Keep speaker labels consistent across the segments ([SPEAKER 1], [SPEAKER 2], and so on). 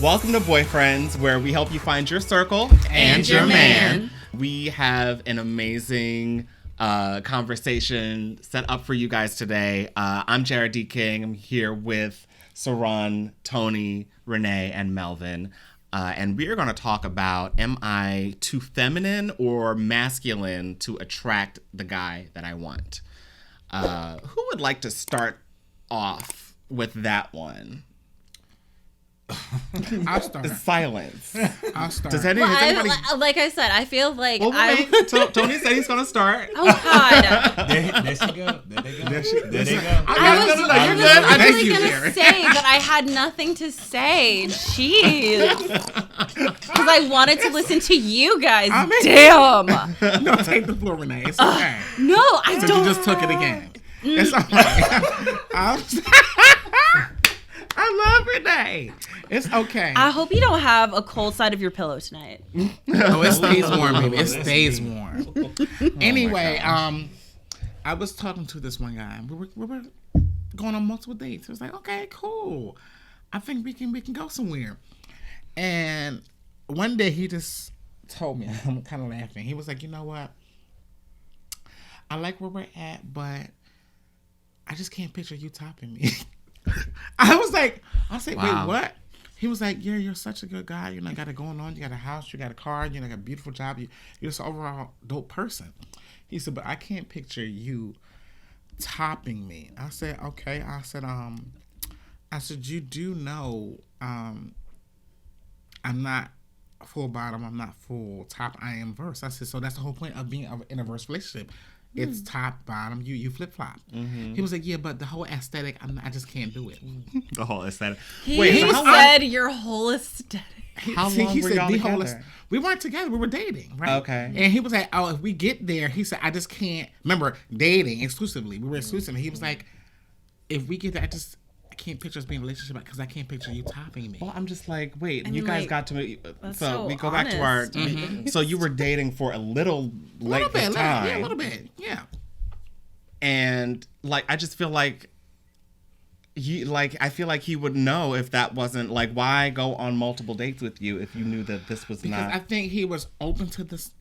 [SPEAKER 1] Welcome to BoyFriends, where we help you find your circle
[SPEAKER 2] and your man.
[SPEAKER 1] We have an amazing conversation set up for you guys today. I'm Jarrod D. King. I'm here with Sarun, Tony, Renee, and Melvin. And we are going to talk about, am I too feminine or masculine to attract the guy that I want? Who would like to start off with that one?
[SPEAKER 3] I'll start.
[SPEAKER 1] Silence.
[SPEAKER 3] I'll start.
[SPEAKER 1] Does anybody...
[SPEAKER 2] like I said, I feel like
[SPEAKER 1] Tony said he's gonna start.
[SPEAKER 2] Oh God!
[SPEAKER 4] There she go. There they go. There they go.
[SPEAKER 2] I was
[SPEAKER 1] Thank you,
[SPEAKER 2] gonna
[SPEAKER 1] Jerry.
[SPEAKER 2] say that I had nothing to say. Jeez, because I wanted to listen to you guys. Damn.
[SPEAKER 3] No, take the floor, Renee. It's okay.
[SPEAKER 2] No, I
[SPEAKER 3] So
[SPEAKER 2] don't.
[SPEAKER 3] you just took it again. It's all right. I love Renee. It's okay.
[SPEAKER 2] I hope you don't have a cold side of your pillow tonight.
[SPEAKER 3] No, it stays warm, baby. It stays warm. Anyway, I was talking to this one guy. We were going on multiple dates. It was like, okay, cool. I think we can go somewhere. And one day he just told me, I'm kind of laughing. He was like, you know what? I like where we're at, but I just can't picture you topping me. I said,
[SPEAKER 1] Wow.
[SPEAKER 3] wait, what? He was like, yeah, you're such a good guy. You know, got it going on. You got a house. You got a car. You know, got a beautiful job. You're just an overall dope person. He said, but I can't picture you topping me. I said, okay. I said, you do know, I'm not full bottom. I'm not full top. I am verse. I said, so that's the whole point of being in a verse relationship. It's top, bottom. You flip flop. Mm-hmm. He was like, yeah, but the whole aesthetic, I just can't do it.
[SPEAKER 1] The whole aesthetic.
[SPEAKER 2] He said your whole aesthetic.
[SPEAKER 1] How long were y'all together?
[SPEAKER 3] We weren't together. We were dating, right?
[SPEAKER 1] Okay.
[SPEAKER 3] And he was like, oh, if we get there, he said, I just can't. Remember, dating exclusively. We were exclusive. And he was like, if we get there, I can't picture us being in a relationship because I can't picture you topping me.
[SPEAKER 1] Well, I'm just like, wait,
[SPEAKER 2] I
[SPEAKER 1] you
[SPEAKER 2] mean,
[SPEAKER 1] guys
[SPEAKER 2] like,
[SPEAKER 1] got to me.
[SPEAKER 2] so
[SPEAKER 1] we go back to our.
[SPEAKER 2] honest.
[SPEAKER 1] So you were dating for a little late
[SPEAKER 3] bit,
[SPEAKER 1] time.
[SPEAKER 3] yeah, a little bit, yeah.
[SPEAKER 1] And like, I just feel like I feel like he would know if that wasn't like, why go on multiple dates with you if you knew that this was
[SPEAKER 3] because
[SPEAKER 1] not.
[SPEAKER 3] I think he was open to this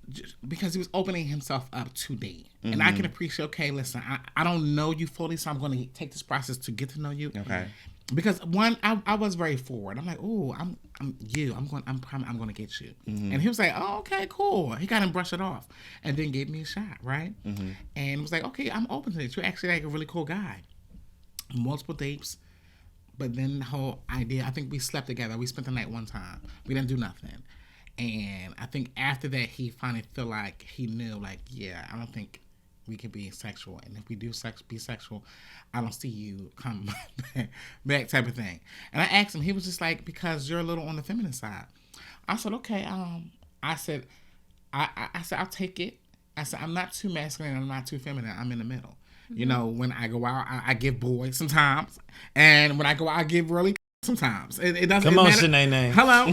[SPEAKER 3] because he was opening himself up to date. Mm-hmm. And I can appreciate, okay, listen, I don't know you fully, so I'm going to take this process to get to know you.
[SPEAKER 1] Okay.
[SPEAKER 3] Because one, I was very forward. I'm like, oh, I'm going to get you. Mm-hmm. And he was like, oh, okay, cool. He kind of brushed it off and then gave me a shot, right? Mm-hmm. And was like, okay, I'm open to this. You're actually like a really cool guy. Multiple dates, but then the whole idea, I think we slept together. We spent the night one time. We didn't do nothing. And I think after that, he finally felt like he knew, like, yeah, I don't think we can be sexual. And if we do be sexual, I don't see you come back type of thing. And I asked him, he was just like, because you're a little on the feminine side. I said, okay. I said, I'll take it. I said, I'm not too masculine. I'm not too feminine. I'm in the middle. Mm-hmm. You know, when I go out, I give boy sometimes. And when I go out, I give really sometimes. It doesn't
[SPEAKER 4] Come on,
[SPEAKER 3] matter.
[SPEAKER 4] Shanae.
[SPEAKER 3] Hello.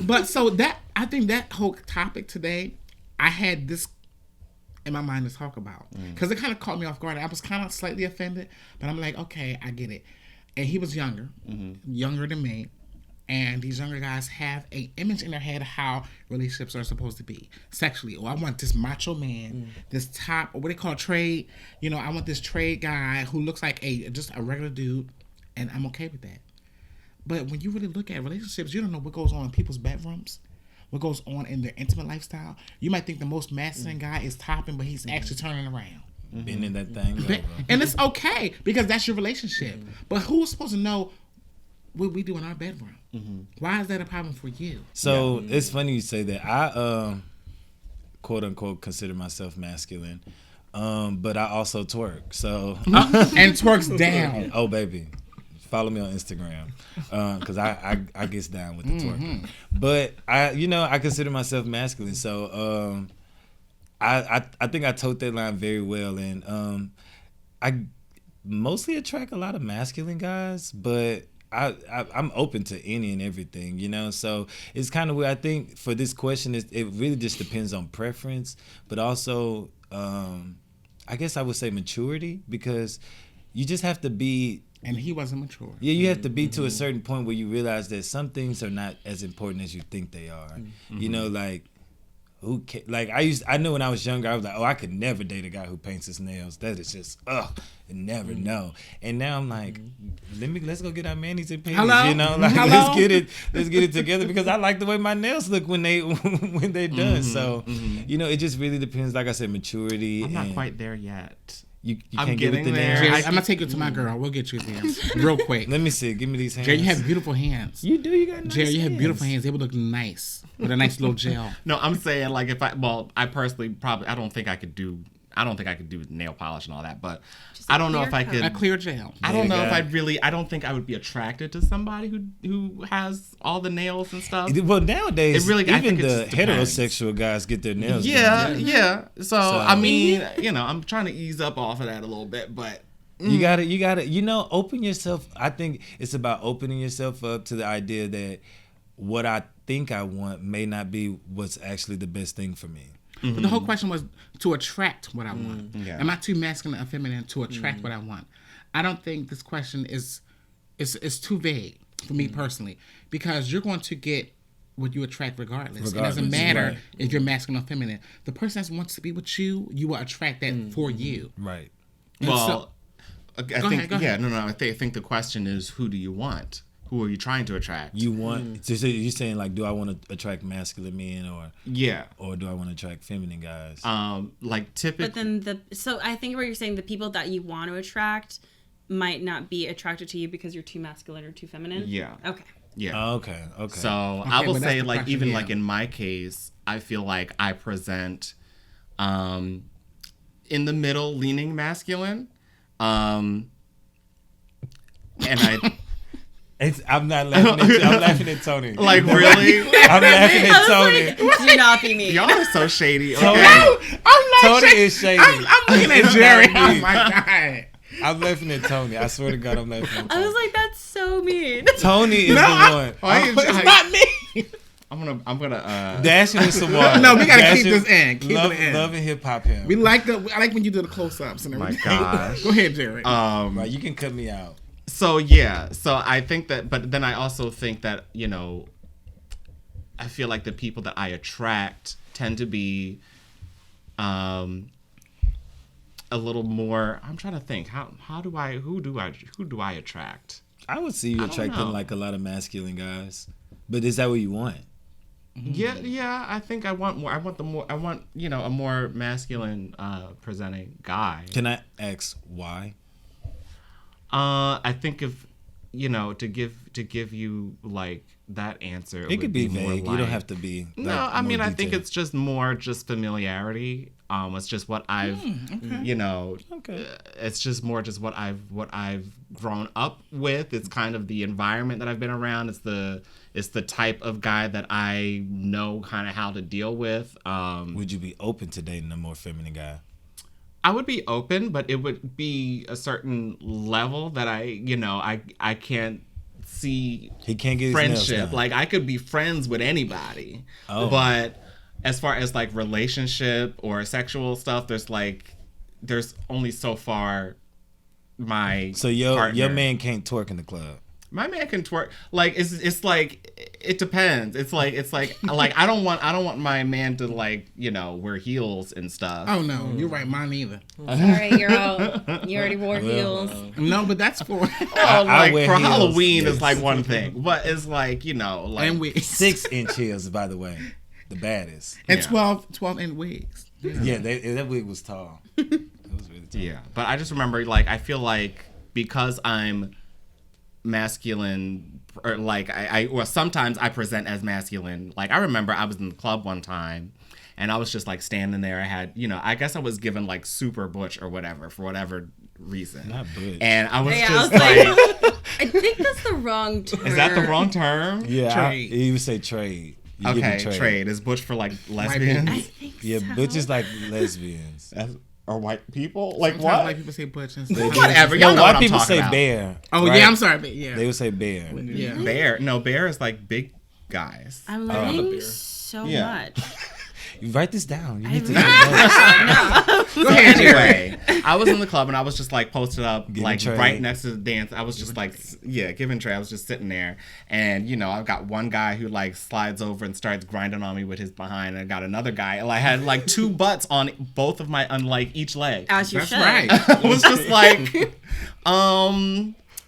[SPEAKER 3] But so I think that whole topic today, I had this in my mind to talk about. Because it kind of caught me off guard. I was kind of slightly offended. But I'm like, okay, I get it. And he was younger than me. And these younger guys have an image in their head of how relationships are supposed to be sexually. Oh, I want this macho man, this top, or what they call trade. You know, I want this trade guy who looks like just a regular dude, and I'm okay with that. But when you really look at relationships, you don't know what goes on in people's bedrooms, what goes on in their intimate lifestyle. You might think the most masculine guy is topping, but he's actually turning around.
[SPEAKER 4] Been in that thing.
[SPEAKER 3] And it's okay, because that's your relationship. But who's supposed to know what we do in our bedroom? Why is that a problem for you?
[SPEAKER 4] So it's funny you say that. I quote unquote consider myself masculine, but I also twerk. So
[SPEAKER 3] and twerks down.
[SPEAKER 4] Oh baby, follow me on Instagram because I gets down with the twerking. But I consider myself masculine. So I think I toed that line very well, and I mostly attract a lot of masculine guys, but I'm open to any and everything, you know. So it's kind of where I think for this question, it really just depends on preference, but also I guess I would say maturity, because you just have to be
[SPEAKER 3] And he wasn't mature.
[SPEAKER 4] Yeah, you have to be to a certain point where you realize that some things are not as important as you think they are. You know, like like I know when I was younger, I was like, oh, I could never date a guy who paints his nails. That is just never know. And now I'm like, let's go get our manis and panties.
[SPEAKER 3] Hello?
[SPEAKER 4] You know, like
[SPEAKER 3] Hello?
[SPEAKER 4] let's get it together because I like the way my nails look when they're done. So you know, it just really depends. Like I said, maturity.
[SPEAKER 1] I'm not quite there yet.
[SPEAKER 4] You
[SPEAKER 1] I'm
[SPEAKER 4] can't get with the
[SPEAKER 1] getting there.
[SPEAKER 4] nails.
[SPEAKER 3] Jerry, I'm gonna take you to my girl. We'll get you there real quick.
[SPEAKER 4] Let me see. Give me these hands.
[SPEAKER 3] Jerry, you have beautiful hands.
[SPEAKER 4] You do. You got nice
[SPEAKER 3] Jerry, you have
[SPEAKER 4] hands.
[SPEAKER 3] beautiful hands. They would look nice with a nice little gel.
[SPEAKER 1] No, I'm saying like I personally I don't think I could do nail polish and all that, but I don't know if I could.
[SPEAKER 3] A clear gel.
[SPEAKER 1] I don't know if I don't think I would be attracted to somebody who has all the nails and stuff.
[SPEAKER 4] Well, nowadays,
[SPEAKER 1] I
[SPEAKER 4] even
[SPEAKER 1] think it
[SPEAKER 4] the
[SPEAKER 1] just depends.
[SPEAKER 4] heterosexual guys get their nails done.
[SPEAKER 1] Yeah. So I mean, you know, I'm trying to ease up off of that a little bit, but
[SPEAKER 4] You gotta, you know, open yourself. I think it's about opening yourself up to the idea that what I think I want may not be what's actually the best thing for me.
[SPEAKER 3] But the whole question was to attract what I want.
[SPEAKER 1] Yeah.
[SPEAKER 3] Am I too masculine or feminine to attract what I want? I don't think this question is too vague for me personally, because you're going to get what you attract regardless. It doesn't matter
[SPEAKER 4] right.
[SPEAKER 3] if you're masculine or feminine. The person that wants to be with you, you will attract that for you.
[SPEAKER 4] Right.
[SPEAKER 3] And
[SPEAKER 1] well, I think
[SPEAKER 3] go ahead.
[SPEAKER 1] I think the question is, who do you want? Who are you trying to attract?
[SPEAKER 4] You want? So you're saying like, do I want to attract masculine men or do I want to attract feminine guys?
[SPEAKER 1] Like typically.
[SPEAKER 2] But then so I think what you're saying, the people that you want to attract might not be attracted to you because you're too masculine or too feminine.
[SPEAKER 1] Yeah.
[SPEAKER 2] Okay.
[SPEAKER 1] Yeah.
[SPEAKER 4] Okay.
[SPEAKER 1] So I will
[SPEAKER 3] but that's
[SPEAKER 1] say,
[SPEAKER 3] the
[SPEAKER 1] like,
[SPEAKER 3] question,
[SPEAKER 1] even
[SPEAKER 3] yeah.
[SPEAKER 1] like in my case, I feel like I present in the middle, leaning masculine. And
[SPEAKER 4] I'm not laughing at you. I'm laughing at Tony.
[SPEAKER 1] like really,
[SPEAKER 4] I'm laughing at Tony.
[SPEAKER 2] Do not be me.
[SPEAKER 1] y'all are so shady. Okay?
[SPEAKER 4] Tony,
[SPEAKER 3] I'm not
[SPEAKER 4] Tony
[SPEAKER 3] shady.
[SPEAKER 4] is shady.
[SPEAKER 3] I'm looking at Jerry.
[SPEAKER 4] Not
[SPEAKER 3] Oh
[SPEAKER 4] me.
[SPEAKER 3] my God.
[SPEAKER 4] I'm laughing at Tony. I swear to God, I'm laughing at
[SPEAKER 2] I
[SPEAKER 4] Tony.
[SPEAKER 2] was like, that's so mean.
[SPEAKER 4] Tony is the one.
[SPEAKER 3] It's not me.
[SPEAKER 1] I'm gonna
[SPEAKER 4] Dashing with some water.
[SPEAKER 3] No, we gotta keep
[SPEAKER 4] Dashing-
[SPEAKER 3] this in. Keep
[SPEAKER 4] love,
[SPEAKER 3] it in.
[SPEAKER 4] Love and hip hop him.
[SPEAKER 3] I like when you do the close-ups and
[SPEAKER 1] My
[SPEAKER 3] everything.
[SPEAKER 1] gosh.
[SPEAKER 3] Go ahead, Jerry.
[SPEAKER 4] Right, you can cut me out.
[SPEAKER 1] So yeah, so I think that, but then I also think that, you know, I feel like the people that I attract tend to be a little more. I'm trying to think who do I attract?
[SPEAKER 4] I would see you
[SPEAKER 1] don't
[SPEAKER 4] attracting
[SPEAKER 1] know.
[SPEAKER 4] like a lot of masculine guys, but is that what you want?
[SPEAKER 1] Yeah, I think I want more. I want you know, a more masculine presenting guy.
[SPEAKER 4] Can I ask why?
[SPEAKER 1] I think if, you know, to give you like that answer,
[SPEAKER 4] It could be
[SPEAKER 1] more
[SPEAKER 4] vague. You
[SPEAKER 1] like-
[SPEAKER 4] don't have to be.
[SPEAKER 1] No, I mean, I think it's just more just familiarity. It's just what I've, you know, it's just more just what I've grown up with. It's kind of the environment that I've been around. It's the type of guy that I know kind of how to deal with.
[SPEAKER 4] Would you be open to dating a more feminine guy?
[SPEAKER 1] I would be open, but it would be a certain level that I can't see.
[SPEAKER 4] He can't get his nails
[SPEAKER 1] friendship.
[SPEAKER 4] done.
[SPEAKER 1] Like I could be friends with anybody, but as far as like relationship or sexual stuff, there's only so far my
[SPEAKER 4] So your
[SPEAKER 1] partner.
[SPEAKER 4] man can't twerk in the club.
[SPEAKER 1] My man can twerk. Like it's like it depends. It's like I don't want my man to, like, you know, wear heels and stuff.
[SPEAKER 3] Oh no, you're right. Mine either.
[SPEAKER 2] All right, you're out. You already wore heels.
[SPEAKER 3] No, but that's for
[SPEAKER 1] Well, like
[SPEAKER 4] wear
[SPEAKER 1] for
[SPEAKER 4] heels,
[SPEAKER 1] Halloween
[SPEAKER 4] yes.
[SPEAKER 1] is like one thing, but it's like, you know, like
[SPEAKER 3] and wigs
[SPEAKER 4] 6-inch heels, by the way, the baddest.
[SPEAKER 3] and
[SPEAKER 1] Yeah.
[SPEAKER 3] 12 inch wigs.
[SPEAKER 4] Yeah, that wig was tall. It was really tall.
[SPEAKER 1] yeah. But I just remember, like, I feel like because I'm masculine, or like or sometimes I present as masculine. Like I remember I was in the club one time and I was just like standing there. I had, you know, I guess I was given like super butch or whatever for whatever reason.
[SPEAKER 4] Not butch.
[SPEAKER 1] And I was
[SPEAKER 2] Yeah,
[SPEAKER 1] just
[SPEAKER 2] I was
[SPEAKER 1] like,
[SPEAKER 2] like, I think that's the wrong term.
[SPEAKER 1] is that the wrong term?
[SPEAKER 4] Yeah,
[SPEAKER 3] Trade.
[SPEAKER 4] you would say trade. You give
[SPEAKER 1] Okay,
[SPEAKER 4] me
[SPEAKER 1] trade. Is butch for like lesbians?
[SPEAKER 2] I think
[SPEAKER 4] Yeah,
[SPEAKER 2] so.
[SPEAKER 4] butches like lesbians.
[SPEAKER 1] Or white people? Like
[SPEAKER 3] Sometimes
[SPEAKER 1] what?
[SPEAKER 3] white people say butch and stuff.
[SPEAKER 1] Whatever.
[SPEAKER 4] No,
[SPEAKER 1] Y'all know
[SPEAKER 4] white
[SPEAKER 1] what I'm
[SPEAKER 4] people
[SPEAKER 1] talking
[SPEAKER 4] say
[SPEAKER 1] about.
[SPEAKER 4] bear.
[SPEAKER 3] Oh
[SPEAKER 4] right?
[SPEAKER 3] yeah, I'm sorry, but yeah.
[SPEAKER 4] They would say bear.
[SPEAKER 3] Yeah.
[SPEAKER 1] Bear. No, bear is like big guys.
[SPEAKER 2] I'm learning so
[SPEAKER 1] Yeah.
[SPEAKER 2] much.
[SPEAKER 4] You write this down. You need to
[SPEAKER 1] So anyway, I was in the club and I was just like posted up like
[SPEAKER 4] tray.
[SPEAKER 1] right next to the dance. I was just like, giving tray. I was just sitting there, and you know, I've got one guy who like slides over and starts grinding on me with his behind, and I got another guy, and I had like two butts on both of my like each leg.
[SPEAKER 2] As you
[SPEAKER 3] That's
[SPEAKER 2] should.
[SPEAKER 3] right.
[SPEAKER 1] I was just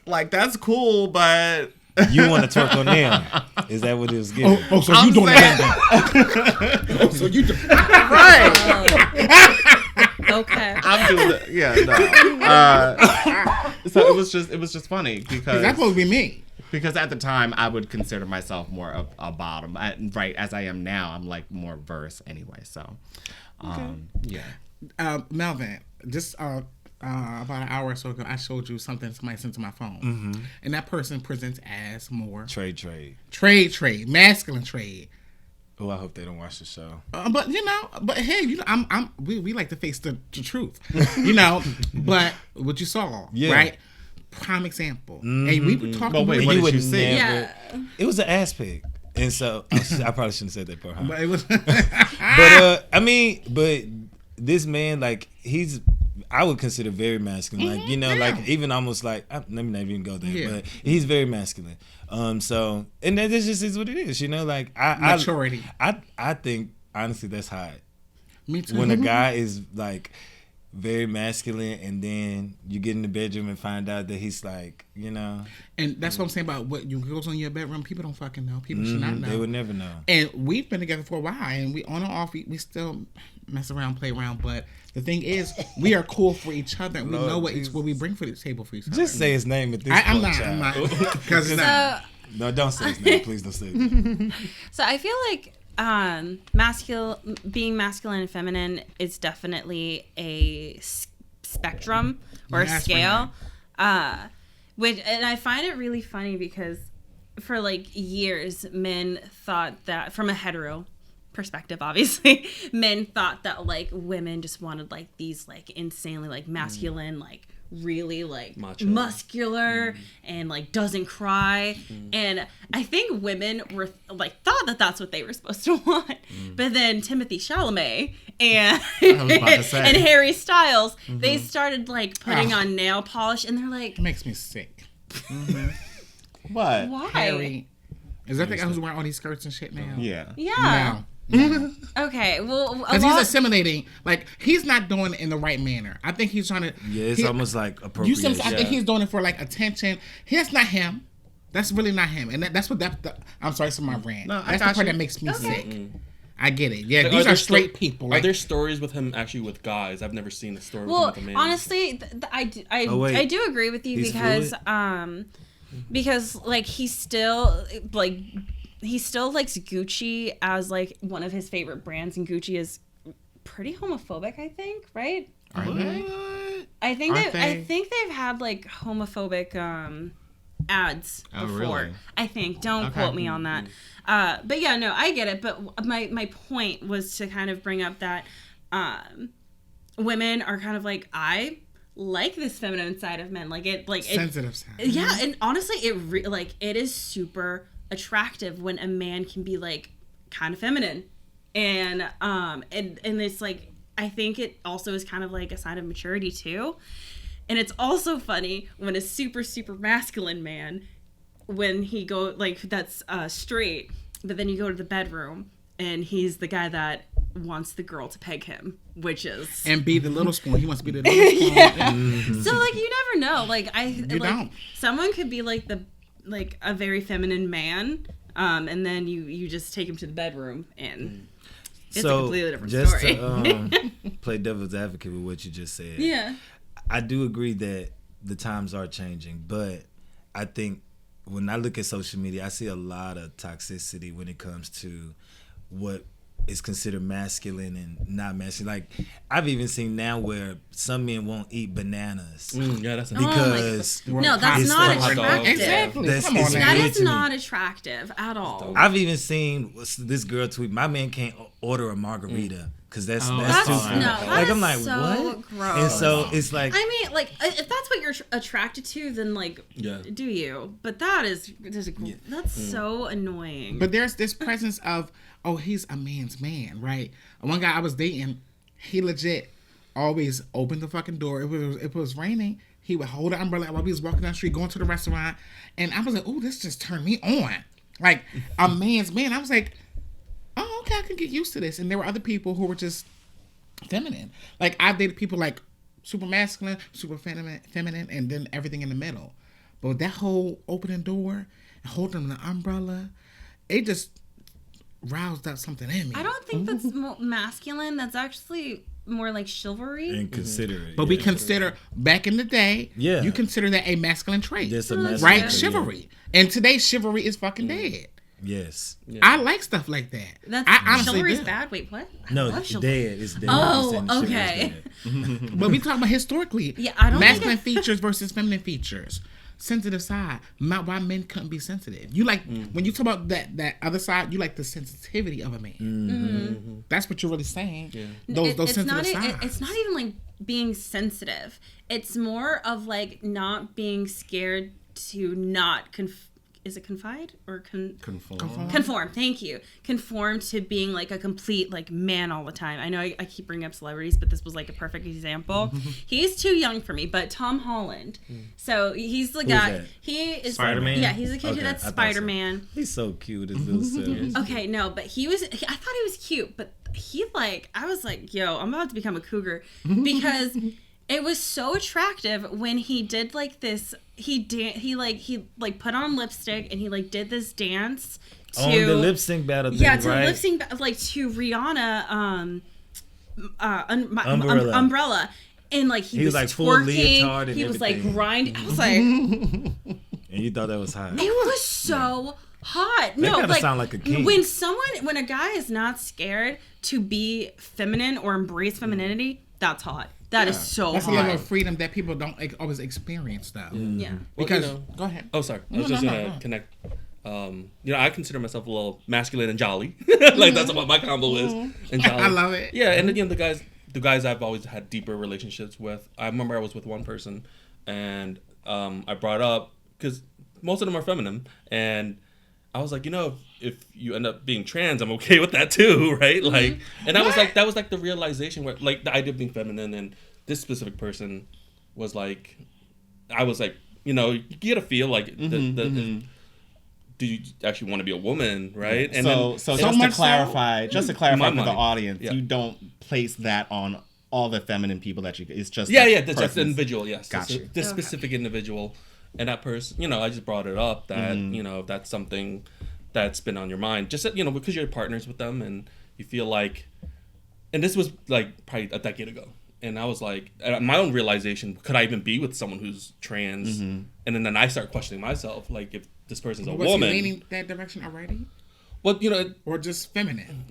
[SPEAKER 1] like that's cool, but.
[SPEAKER 4] You want to twerk on them? Is that what it was getting?
[SPEAKER 3] So
[SPEAKER 1] I'm
[SPEAKER 3] you doing
[SPEAKER 1] saying-
[SPEAKER 3] that? So you
[SPEAKER 1] Right.
[SPEAKER 2] Okay.
[SPEAKER 1] I'm doing it. Yeah, no. So it was just funny because
[SPEAKER 3] that's supposed to be me.
[SPEAKER 1] Because at the time I would consider myself more of a bottom. Right as I am now, I'm like more verse anyway. So, yeah.
[SPEAKER 3] Melvin, just about an hour or so ago, I showed you something somebody sent to my phone, and that person presents as more
[SPEAKER 4] Trade.
[SPEAKER 3] masculine trade.
[SPEAKER 4] Oh, I hope they don't watch the show.
[SPEAKER 3] But hey, we like to face the truth, you know. But what you saw, right? Prime example. And we would talk.
[SPEAKER 1] But wait,
[SPEAKER 3] about
[SPEAKER 1] what
[SPEAKER 3] it.
[SPEAKER 1] did you see?
[SPEAKER 2] Yeah.
[SPEAKER 4] It was an ass pic. And so, I probably shouldn't have said that part, huh?
[SPEAKER 3] But it was.
[SPEAKER 4] But this man, like, I would consider very masculine. Like, you know, like, even almost like, let me not even go there, but he's very masculine. So, and that just is what it is, you know, like,
[SPEAKER 3] Maturity.
[SPEAKER 4] I think, honestly, that's hot.
[SPEAKER 3] Me too.
[SPEAKER 4] When a guy is, like, very masculine, and then you get in the bedroom and find out that he's like, you know.
[SPEAKER 3] And that's what I'm saying about what goes on in your bedroom. People don't fucking know. People should not know.
[SPEAKER 4] They would never know.
[SPEAKER 3] And we've been together for a while, and we on and off, we still mess around, play around. But the thing is, we are cool for each other, and we know what we bring for the table for each other.
[SPEAKER 4] Just say his name at this
[SPEAKER 3] I'm
[SPEAKER 4] point,
[SPEAKER 3] not. I'm
[SPEAKER 4] child.
[SPEAKER 3] not. Because
[SPEAKER 4] No, don't say his name. Please don't say his name.
[SPEAKER 2] So I feel like being masculine and feminine is definitely a spectrum or a scale. And I find it really funny because for like years, men thought that, from a hetero perspective, obviously, men thought that like women just wanted like these like insanely like masculine, like really like
[SPEAKER 5] macho,
[SPEAKER 2] muscular, and like doesn't cry. And I think women were like thought that that's what they were supposed to want. But then Timothy Chalamet and and Harry Styles, they started like putting on nail polish, and they're like,
[SPEAKER 3] it makes me sick.
[SPEAKER 1] What?
[SPEAKER 2] why?
[SPEAKER 3] Harry. Is that the guy who's wearing all these skirts and shit now?
[SPEAKER 1] Yeah.
[SPEAKER 2] Yeah.
[SPEAKER 3] No.
[SPEAKER 2] Okay. Well,
[SPEAKER 3] Because he's assimilating. Like, he's not doing it in the right manner. I think he's trying to.
[SPEAKER 4] Yeah, it's almost like
[SPEAKER 3] I
[SPEAKER 4] appropriation.
[SPEAKER 3] think he's doing it for like attention. That's not him. That's really not him. And that's what I'm sorry, for my rant.
[SPEAKER 1] No, I
[SPEAKER 3] that's the
[SPEAKER 1] got
[SPEAKER 3] part
[SPEAKER 1] you.
[SPEAKER 3] that makes me sick. I get it. Yeah,
[SPEAKER 5] Like,
[SPEAKER 3] these
[SPEAKER 5] there
[SPEAKER 3] are straight people.
[SPEAKER 5] Are
[SPEAKER 3] Like,
[SPEAKER 5] there stories with him actually with guys? I've never seen a story with him
[SPEAKER 2] well,
[SPEAKER 5] with a man.
[SPEAKER 2] honestly, I do agree with you
[SPEAKER 4] He's
[SPEAKER 2] because like he still likes Gucci as like one of his favorite brands, and Gucci is pretty homophobic, I think, right?
[SPEAKER 3] are they?
[SPEAKER 2] I think
[SPEAKER 3] Aren't
[SPEAKER 2] I think they've had like homophobic ads
[SPEAKER 1] Oh,
[SPEAKER 2] before.
[SPEAKER 1] really?
[SPEAKER 2] I think. Don't
[SPEAKER 1] Okay.
[SPEAKER 2] quote me on that. But yeah, no, I get it. But my point was to kind of bring up that women are kind of like, I like this feminine side of men,
[SPEAKER 3] Sensitive side.
[SPEAKER 2] Yeah, and honestly, it is super attractive when a man can be like kind of feminine, and it's like, I think it also is kind of like a sign of maturity too. And it's also funny when a super masculine man, when he go like that's straight, but then you go to the bedroom and he's the guy that wants the girl to peg him, which is
[SPEAKER 3] And be the little spoon. He wants to be the little spoon.
[SPEAKER 2] yeah. So like you never know. Like
[SPEAKER 3] don't.
[SPEAKER 2] Someone could be like a very feminine man, and then you just take him to the bedroom and it's a completely different
[SPEAKER 4] just
[SPEAKER 2] story.
[SPEAKER 4] to play devil's advocate with what you just said.
[SPEAKER 2] Yeah.
[SPEAKER 4] I do agree that the times are changing, but I think when I look at social media, I see a lot of toxicity when it comes to what is considered masculine and not masculine. Like, I've even seen now where some men won't eat bananas
[SPEAKER 5] Yeah, that's
[SPEAKER 4] because
[SPEAKER 2] No, that's
[SPEAKER 4] It's
[SPEAKER 2] not
[SPEAKER 4] the hot dog.
[SPEAKER 2] attractive.
[SPEAKER 3] Exactly.
[SPEAKER 4] That's-
[SPEAKER 3] Come on
[SPEAKER 4] it's
[SPEAKER 3] now.
[SPEAKER 2] That
[SPEAKER 4] weird
[SPEAKER 2] is
[SPEAKER 4] to me.
[SPEAKER 2] not attractive at all.
[SPEAKER 4] I've even seen this girl tweet, my man can't order a margarita Cause that's
[SPEAKER 3] Oh,
[SPEAKER 4] too
[SPEAKER 3] that's
[SPEAKER 4] far.
[SPEAKER 3] no,
[SPEAKER 2] that
[SPEAKER 4] Like I'm
[SPEAKER 2] is
[SPEAKER 4] like,
[SPEAKER 2] so
[SPEAKER 4] what?
[SPEAKER 2] gross.
[SPEAKER 4] And so it's like,
[SPEAKER 2] I mean, like, if that's what you're attracted to, then like, do you? But that's so annoying.
[SPEAKER 3] But there's this presence of, oh, he's a man's man, right? One guy I was dating, he legit always opened the fucking door. If it was raining, he would hold the umbrella while we was walking down the street, going to the restaurant, and I was like, oh, this just turned me on. Like a man's man. I was like, oh, okay, I can get used to this. And there were other people who were just feminine. Like I've dated people like super masculine, super feminine, and then everything in the middle. But that whole opening door and holding the umbrella, it just roused up something in me.
[SPEAKER 2] I don't think that's masculine. That's actually more like chivalry.
[SPEAKER 4] and considerate.
[SPEAKER 3] But we consider back in the day,
[SPEAKER 4] Yeah.
[SPEAKER 3] you consider that a masculine trait,
[SPEAKER 4] That's a masculine
[SPEAKER 3] right?
[SPEAKER 4] trait,
[SPEAKER 3] Chivalry, and today's chivalry is fucking dead.
[SPEAKER 4] Yes.
[SPEAKER 3] I like stuff like that.
[SPEAKER 2] That's
[SPEAKER 3] I honestly
[SPEAKER 2] chivalry's
[SPEAKER 3] do.
[SPEAKER 2] bad. Wait, what? I
[SPEAKER 4] No,
[SPEAKER 2] love
[SPEAKER 4] it's
[SPEAKER 2] chivalry.
[SPEAKER 4] dead. It's dead.
[SPEAKER 2] Oh,
[SPEAKER 4] I'm saying the
[SPEAKER 2] okay.
[SPEAKER 4] chivalry's dead.
[SPEAKER 3] But we talk about historically,
[SPEAKER 2] Yeah, I don't think
[SPEAKER 3] masculine features versus feminine features. Sensitive side, not why men couldn't be sensitive. You like when you talk about that other side, you like the sensitivity of a man.
[SPEAKER 2] Mm-hmm.
[SPEAKER 3] That's what you're really saying.
[SPEAKER 5] Yeah.
[SPEAKER 3] Those
[SPEAKER 2] it's
[SPEAKER 3] sensitive
[SPEAKER 2] not.
[SPEAKER 3] sides.
[SPEAKER 2] It's not even like being sensitive. It's more of like not being scared to not is it confide or conform? Thank you. Conform to being like a complete like man all the time. I know I keep bringing up celebrities, but this was like a perfect example. He's too young for me, but Tom Holland. So he's the guy.
[SPEAKER 4] that?
[SPEAKER 2] He is
[SPEAKER 4] Spider-Man?
[SPEAKER 2] Yeah, he's the kid
[SPEAKER 4] Okay,
[SPEAKER 2] that's
[SPEAKER 4] I thought so.
[SPEAKER 2] Spider-Man.
[SPEAKER 4] He's so cute, his little self.
[SPEAKER 2] Okay, no, but I thought he was cute, but I was like, yo, I'm about to become a cougar because it was so attractive when he did like this. He put on lipstick and he like did this dance to
[SPEAKER 4] On the lip sync battle thing,
[SPEAKER 2] yeah, to
[SPEAKER 4] right?
[SPEAKER 2] lip sync like to Rihanna
[SPEAKER 4] Umbrella.
[SPEAKER 2] Umbrella. And like he was
[SPEAKER 4] was, like, full
[SPEAKER 2] twerking,
[SPEAKER 4] leotard and
[SPEAKER 2] he was like
[SPEAKER 4] everything.
[SPEAKER 2] grinding. I was like,
[SPEAKER 4] And you thought that was hot.
[SPEAKER 2] it was so hot.
[SPEAKER 4] That
[SPEAKER 2] No,
[SPEAKER 4] kinda
[SPEAKER 2] like
[SPEAKER 4] sound like a king.
[SPEAKER 2] when a guy is not scared to be feminine or embrace femininity, that's hot. That is so
[SPEAKER 3] That's a
[SPEAKER 2] hot.
[SPEAKER 3] level of freedom that people don't always experience, though.
[SPEAKER 2] Yeah.
[SPEAKER 3] Because
[SPEAKER 5] Well,
[SPEAKER 3] go ahead.
[SPEAKER 5] Oh, sorry. I was
[SPEAKER 3] No,
[SPEAKER 5] just
[SPEAKER 3] no,
[SPEAKER 5] gonna
[SPEAKER 3] no.
[SPEAKER 5] connect. I consider myself a little masculine and jolly. Like that's what my combo is. And jolly.
[SPEAKER 3] I love it.
[SPEAKER 5] Yeah, and again, the guys I've always had deeper relationships with. I remember I was with one person, and I brought up because most of them are feminine, and I was like, if you end up being trans, I'm okay with that too, right? Like, and that was like the realization where like the idea of being feminine, and this specific person was like, I was like, you get a feel like do you actually want to be a woman, right? And
[SPEAKER 1] so
[SPEAKER 3] So
[SPEAKER 1] just to
[SPEAKER 3] much
[SPEAKER 1] clarify,
[SPEAKER 5] My
[SPEAKER 1] for the
[SPEAKER 5] mind.
[SPEAKER 1] audience,
[SPEAKER 5] Yeah.
[SPEAKER 1] you don't place that on all the feminine people that you. It's just
[SPEAKER 5] yeah,
[SPEAKER 1] that
[SPEAKER 5] that's just the
[SPEAKER 1] person's-
[SPEAKER 5] individual. Yes,
[SPEAKER 1] Got you.
[SPEAKER 5] This specific individual, and that person. I just brought it up that if that's something that's been on your mind, just because you're partners with them and you feel like, and this was like probably a decade ago, and I was like, my own realization: could I even be with someone who's trans? And then I start questioning myself, like if this person's a
[SPEAKER 3] Was
[SPEAKER 5] woman.
[SPEAKER 3] he leaning that direction already,
[SPEAKER 5] Well,
[SPEAKER 3] or just feminine?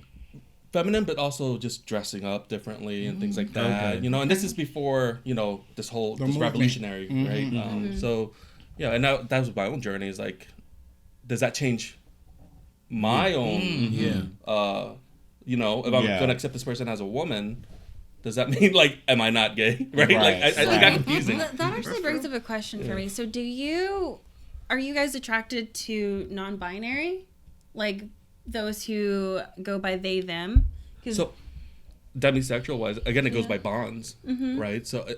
[SPEAKER 5] feminine, but also just dressing up differently and things like that.
[SPEAKER 4] Okay.
[SPEAKER 5] And this is before this
[SPEAKER 3] movement.
[SPEAKER 5] revolutionary, right? So yeah, and that was my own journey. Is like, does that change my own?
[SPEAKER 4] Yeah.
[SPEAKER 5] If I'm gonna accept this person as a woman, does that mean like, am I not gay? Right?
[SPEAKER 1] Right.
[SPEAKER 5] Like, it got confusing.
[SPEAKER 2] That actually brings up a question for me. So are you guys attracted to non-binary? Like those who go by they, them? 'Cause-
[SPEAKER 5] So, demisexual wise, again, it goes by bonds, right? So,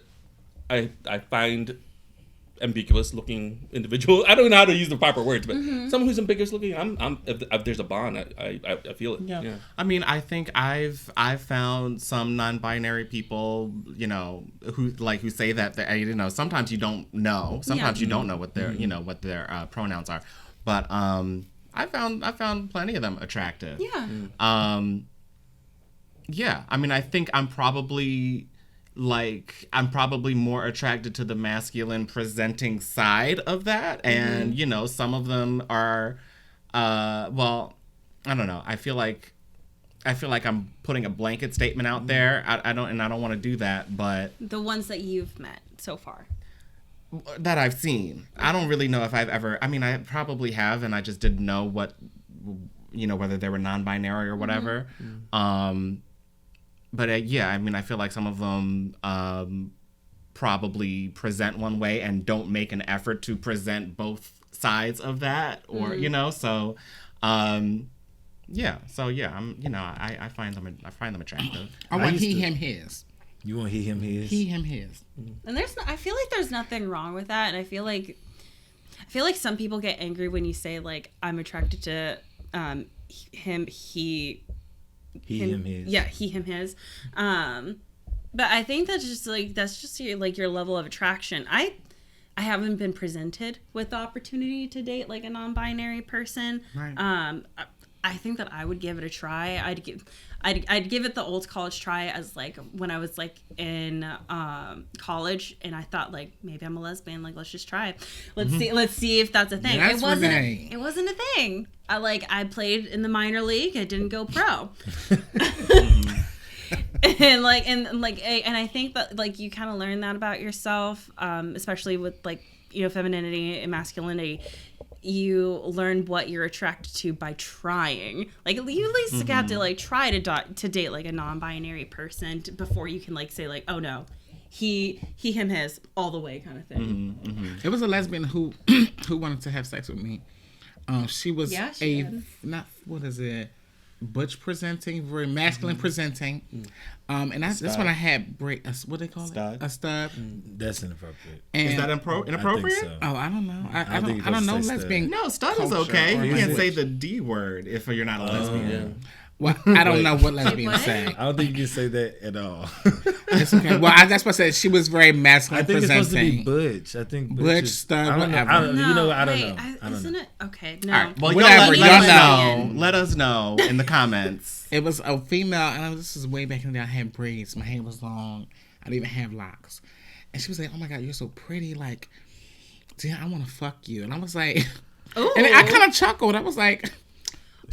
[SPEAKER 5] I find ambiguous looking individual. I don't know how to use the proper words, but someone who's ambiguous looking, if there's a bond, I feel it.
[SPEAKER 1] Yeah. I mean, I think I've found some non-binary people, who say that sometimes you don't know. Sometimes you don't know what their what their pronouns are. But I found plenty of them attractive.
[SPEAKER 2] yeah.
[SPEAKER 1] Yeah. I mean, I think I'm probably more attracted to the masculine presenting side of that, and some of them are well, I don't know. I feel like I'm putting a blanket statement out there. I don't want to do that, but
[SPEAKER 2] The ones that you've met so far.
[SPEAKER 1] that I've seen. I don't really know if I've ever, I mean, I probably have, and I just didn't know whether they were non-binary or whatever. yeah, I mean, I feel like some of them probably present one way and don't make an effort to present both sides of that, or you know, so yeah, I'm, you know, I find them attractive.
[SPEAKER 3] I want he, him, his.
[SPEAKER 4] You want he, him, his?
[SPEAKER 3] He, him, his.
[SPEAKER 2] And I feel like there's nothing wrong with that, and I feel like some people get angry when you say like I'm attracted to him, he,
[SPEAKER 4] him, his.
[SPEAKER 2] Yeah, he, him, his. But I think that's just your level of attraction. I haven't been presented with the opportunity to date like a non-binary person.
[SPEAKER 3] Right.
[SPEAKER 2] I think that I would give it a try. I'd give it the old college try, as like when I was like in college, and I thought like maybe I'm a lesbian. Like let's just try. Let's see if that's a thing.
[SPEAKER 3] Yes,
[SPEAKER 2] it wasn't a thing. I played in the minor league. I didn't go pro. And I think that like you kind of learn that about yourself, especially with like, you know, femininity and masculinity. You learn what you're attracted to by trying. Like you at least have to like try to date like a non-binary person before you can like say like, oh no, he, him, his all the way kind of thing.
[SPEAKER 3] It was a lesbian who wanted to have sex with me. She was butch presenting, very masculine presenting. And that's when I had what they call it? A stud.
[SPEAKER 4] That's inappropriate.
[SPEAKER 3] And
[SPEAKER 1] is that inappropriate?
[SPEAKER 4] So.
[SPEAKER 3] Oh, I don't know. I don't know lesbian.
[SPEAKER 1] No, stud is okay. You can't say the D word if you're not a lesbian.
[SPEAKER 4] Yeah.
[SPEAKER 3] Well, I don't know what lesbians say.
[SPEAKER 4] I don't think you can say that at all.
[SPEAKER 3] It's okay. Well, that's what I said. She was very masculine presenting.
[SPEAKER 4] I think it's supposed to be butch. I think
[SPEAKER 3] butch, stud, whatever.
[SPEAKER 2] Isn't it? Okay, no.
[SPEAKER 3] All right.
[SPEAKER 1] Well,
[SPEAKER 3] Whatever,
[SPEAKER 1] let us know in the comments.
[SPEAKER 3] It was a female, and this is way back in the day. I had braids. My hair was long. I didn't even have locks. And she was like, "Oh my God, you're so pretty. Like, damn, I want to fuck you." And I was like,
[SPEAKER 2] Ooh.
[SPEAKER 3] And I kind of chuckled. I was like,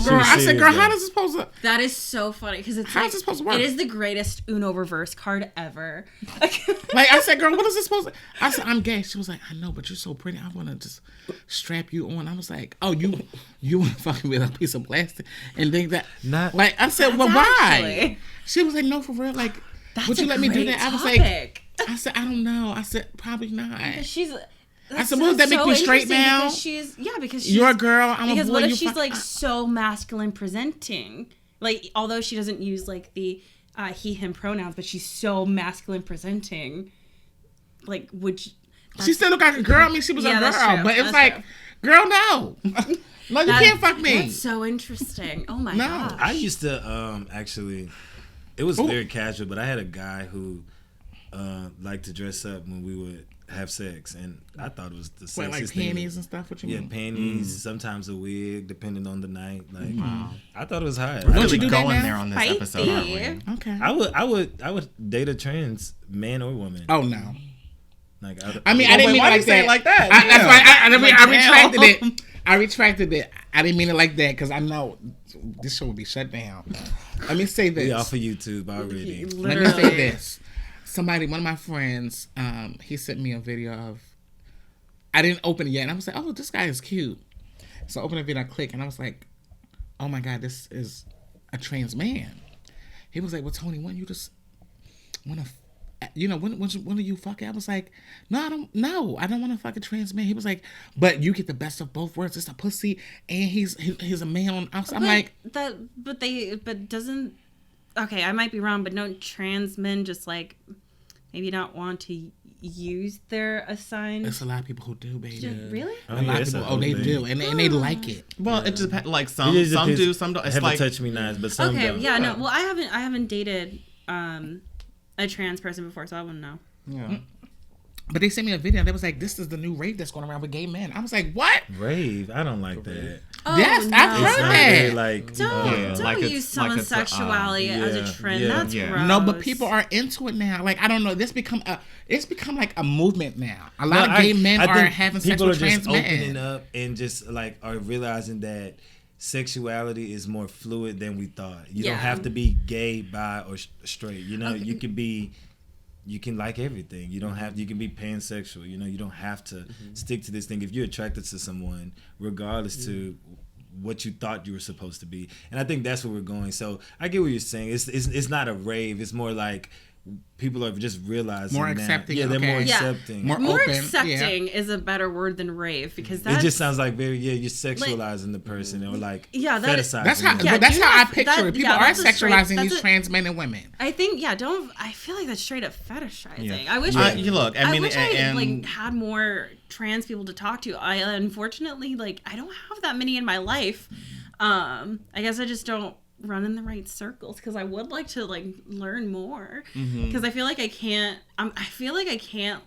[SPEAKER 3] girl, I said, girl, how does it supposed to?
[SPEAKER 2] That is so funny because it's
[SPEAKER 3] how's it supposed to work?
[SPEAKER 2] It is the greatest Uno reverse card ever.
[SPEAKER 3] Like I said, girl, what is it supposed to? I said, I'm gay. She was like, I know, but you're so pretty. I want to just strap you on. I was like, oh, you want to fuck me with a piece of plastic and think that?
[SPEAKER 4] Not
[SPEAKER 3] like I said, well,
[SPEAKER 2] actually,
[SPEAKER 3] why? She was like, no, for real. Like, would you let me do that? I was like, I said, I don't know. I said, probably not. I said, well, does that make you straight now?
[SPEAKER 2] Because she's
[SPEAKER 3] you're a girl. I'm a boy.
[SPEAKER 2] Because what if she's like so masculine presenting? Like, although she doesn't use like the he, him pronouns, but she's so masculine presenting. Like, would you?
[SPEAKER 3] She still look like a girl. I mean, she was a girl, but it was like, girl, no, no, you can't fuck me.
[SPEAKER 2] That's so interesting. Oh my god.
[SPEAKER 4] I used to actually. It was very casual, but I had a guy who liked to dress up when we would have sex, and I thought it was the sexiest
[SPEAKER 3] like
[SPEAKER 4] thing.
[SPEAKER 3] panties and stuff. What you mean?
[SPEAKER 4] Yeah, panties. Sometimes a wig, depending on the night. Like, I thought it was hot.
[SPEAKER 1] We're
[SPEAKER 3] Don't
[SPEAKER 1] really
[SPEAKER 3] you do that
[SPEAKER 1] going
[SPEAKER 3] now?
[SPEAKER 1] there on this episode, aren't we?
[SPEAKER 3] Okay.
[SPEAKER 4] I would date a trans man or woman.
[SPEAKER 3] Oh no.
[SPEAKER 4] Like
[SPEAKER 3] I mean, I didn't mean it like that. That's why I retracted it. I retracted it. I didn't mean it like that because I know this show will be shut down. Let me say this.
[SPEAKER 4] We off of YouTube already.
[SPEAKER 3] Let me say this. One of my friends, he sent me a video of. I didn't open it yet, and I was like, "Oh, this guy is cute." So I opened the video, I click, and I was like, "Oh my God, this is a trans man." He was like, "Well, Tony, when you just want to." When do you fuck it? I was like, no, I don't want to fuck a trans man. He was like, but you get the best of both worlds. It's a pussy and he's a man. I'm like,
[SPEAKER 2] okay, I might be wrong, but don't trans men just like maybe not want to use their assigned?
[SPEAKER 3] There's a lot of people who do, baby.
[SPEAKER 2] Yeah. Really?
[SPEAKER 3] A lot of people, they do, and they like it.
[SPEAKER 1] Well, it depends. Like some do, some don't. It's
[SPEAKER 4] have
[SPEAKER 1] like
[SPEAKER 4] touch me nice, but some don't.
[SPEAKER 2] Yeah, no. Well, I haven't dated a trans person before, so I wouldn't know.
[SPEAKER 3] Yeah. But they sent me a video and they was like, this is the new rave that's going around with gay men. I was like, what?
[SPEAKER 4] Rave? I don't like that.
[SPEAKER 2] Oh,
[SPEAKER 3] yes,
[SPEAKER 2] no.
[SPEAKER 3] I've heard that.
[SPEAKER 4] Like,
[SPEAKER 2] don't use someone's sexuality as a trend. That's gross.
[SPEAKER 3] No, but people are into it now. Like, I don't know. It's become like a movement now. A lot of gay men are having sex with trans men.
[SPEAKER 4] People are just opening up and just like are realizing that sexuality is more fluid than we thought. You don't have to be gay, bi, or straight. You know, you can like everything. You can be pansexual. You know, you don't have to stick to this thing. If you're attracted to someone, regardless to what you thought you were supposed to be. And I think that's where we're going. So I get what you're saying. It's not a rave. It's more like people are just realizing
[SPEAKER 3] more
[SPEAKER 4] now.
[SPEAKER 3] accepting.
[SPEAKER 4] Yeah, they're more
[SPEAKER 2] Yeah.
[SPEAKER 4] accepting.
[SPEAKER 3] More
[SPEAKER 2] More
[SPEAKER 3] open.
[SPEAKER 2] accepting is a better word than rave because that's
[SPEAKER 4] It just sounds like you're sexualizing the person or like
[SPEAKER 2] fetishizing.
[SPEAKER 3] That's how.
[SPEAKER 4] them.
[SPEAKER 2] Yeah,
[SPEAKER 3] that's
[SPEAKER 2] do
[SPEAKER 3] how I
[SPEAKER 2] not-
[SPEAKER 3] picture
[SPEAKER 2] that-
[SPEAKER 3] it. People
[SPEAKER 2] yeah,
[SPEAKER 3] are
[SPEAKER 2] that's a straight-
[SPEAKER 3] sexualizing
[SPEAKER 2] that's
[SPEAKER 3] these
[SPEAKER 2] a-
[SPEAKER 3] trans men and women.
[SPEAKER 2] I think I feel like that's straight up fetishizing.
[SPEAKER 1] Yeah.
[SPEAKER 2] I wish
[SPEAKER 1] You look, I mean,
[SPEAKER 2] wish I
[SPEAKER 1] and-
[SPEAKER 2] like had more trans people to talk to. I unfortunately like I don't have that many in my life. I guess I just don't run in the right circles because I would like to like learn more because I feel like I can't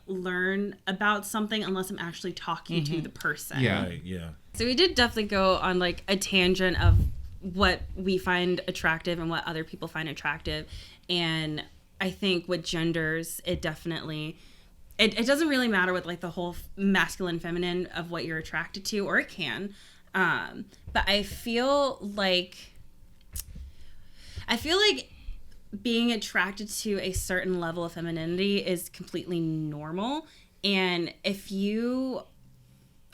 [SPEAKER 2] learn about something unless I'm actually talking to the person.
[SPEAKER 1] Yeah.
[SPEAKER 4] Right, yeah.
[SPEAKER 2] So we did definitely go on like a tangent of what we find attractive and what other people find attractive. And I think with genders, it definitely, it doesn't really matter with like the whole masculine, feminine of what you're attracted to, or it can. But I feel like being attracted to a certain level of femininity is completely normal. And if you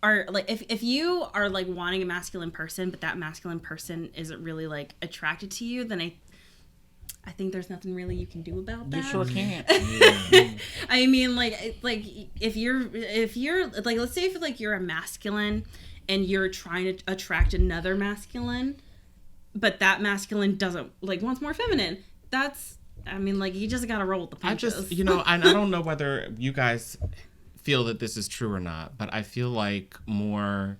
[SPEAKER 2] are like if you are like wanting a masculine person but that masculine person isn't really like attracted to you, then I think there's nothing really you can do about that.
[SPEAKER 3] You sure can't.
[SPEAKER 2] I mean like if you're like, let's say if like you're a masculine and you're trying to attract another masculine but that masculine doesn't like wants more feminine, that's, I mean, like, you just gotta roll with the punches.
[SPEAKER 1] I just, and I don't know whether you guys feel that this is true or not, but I feel like more,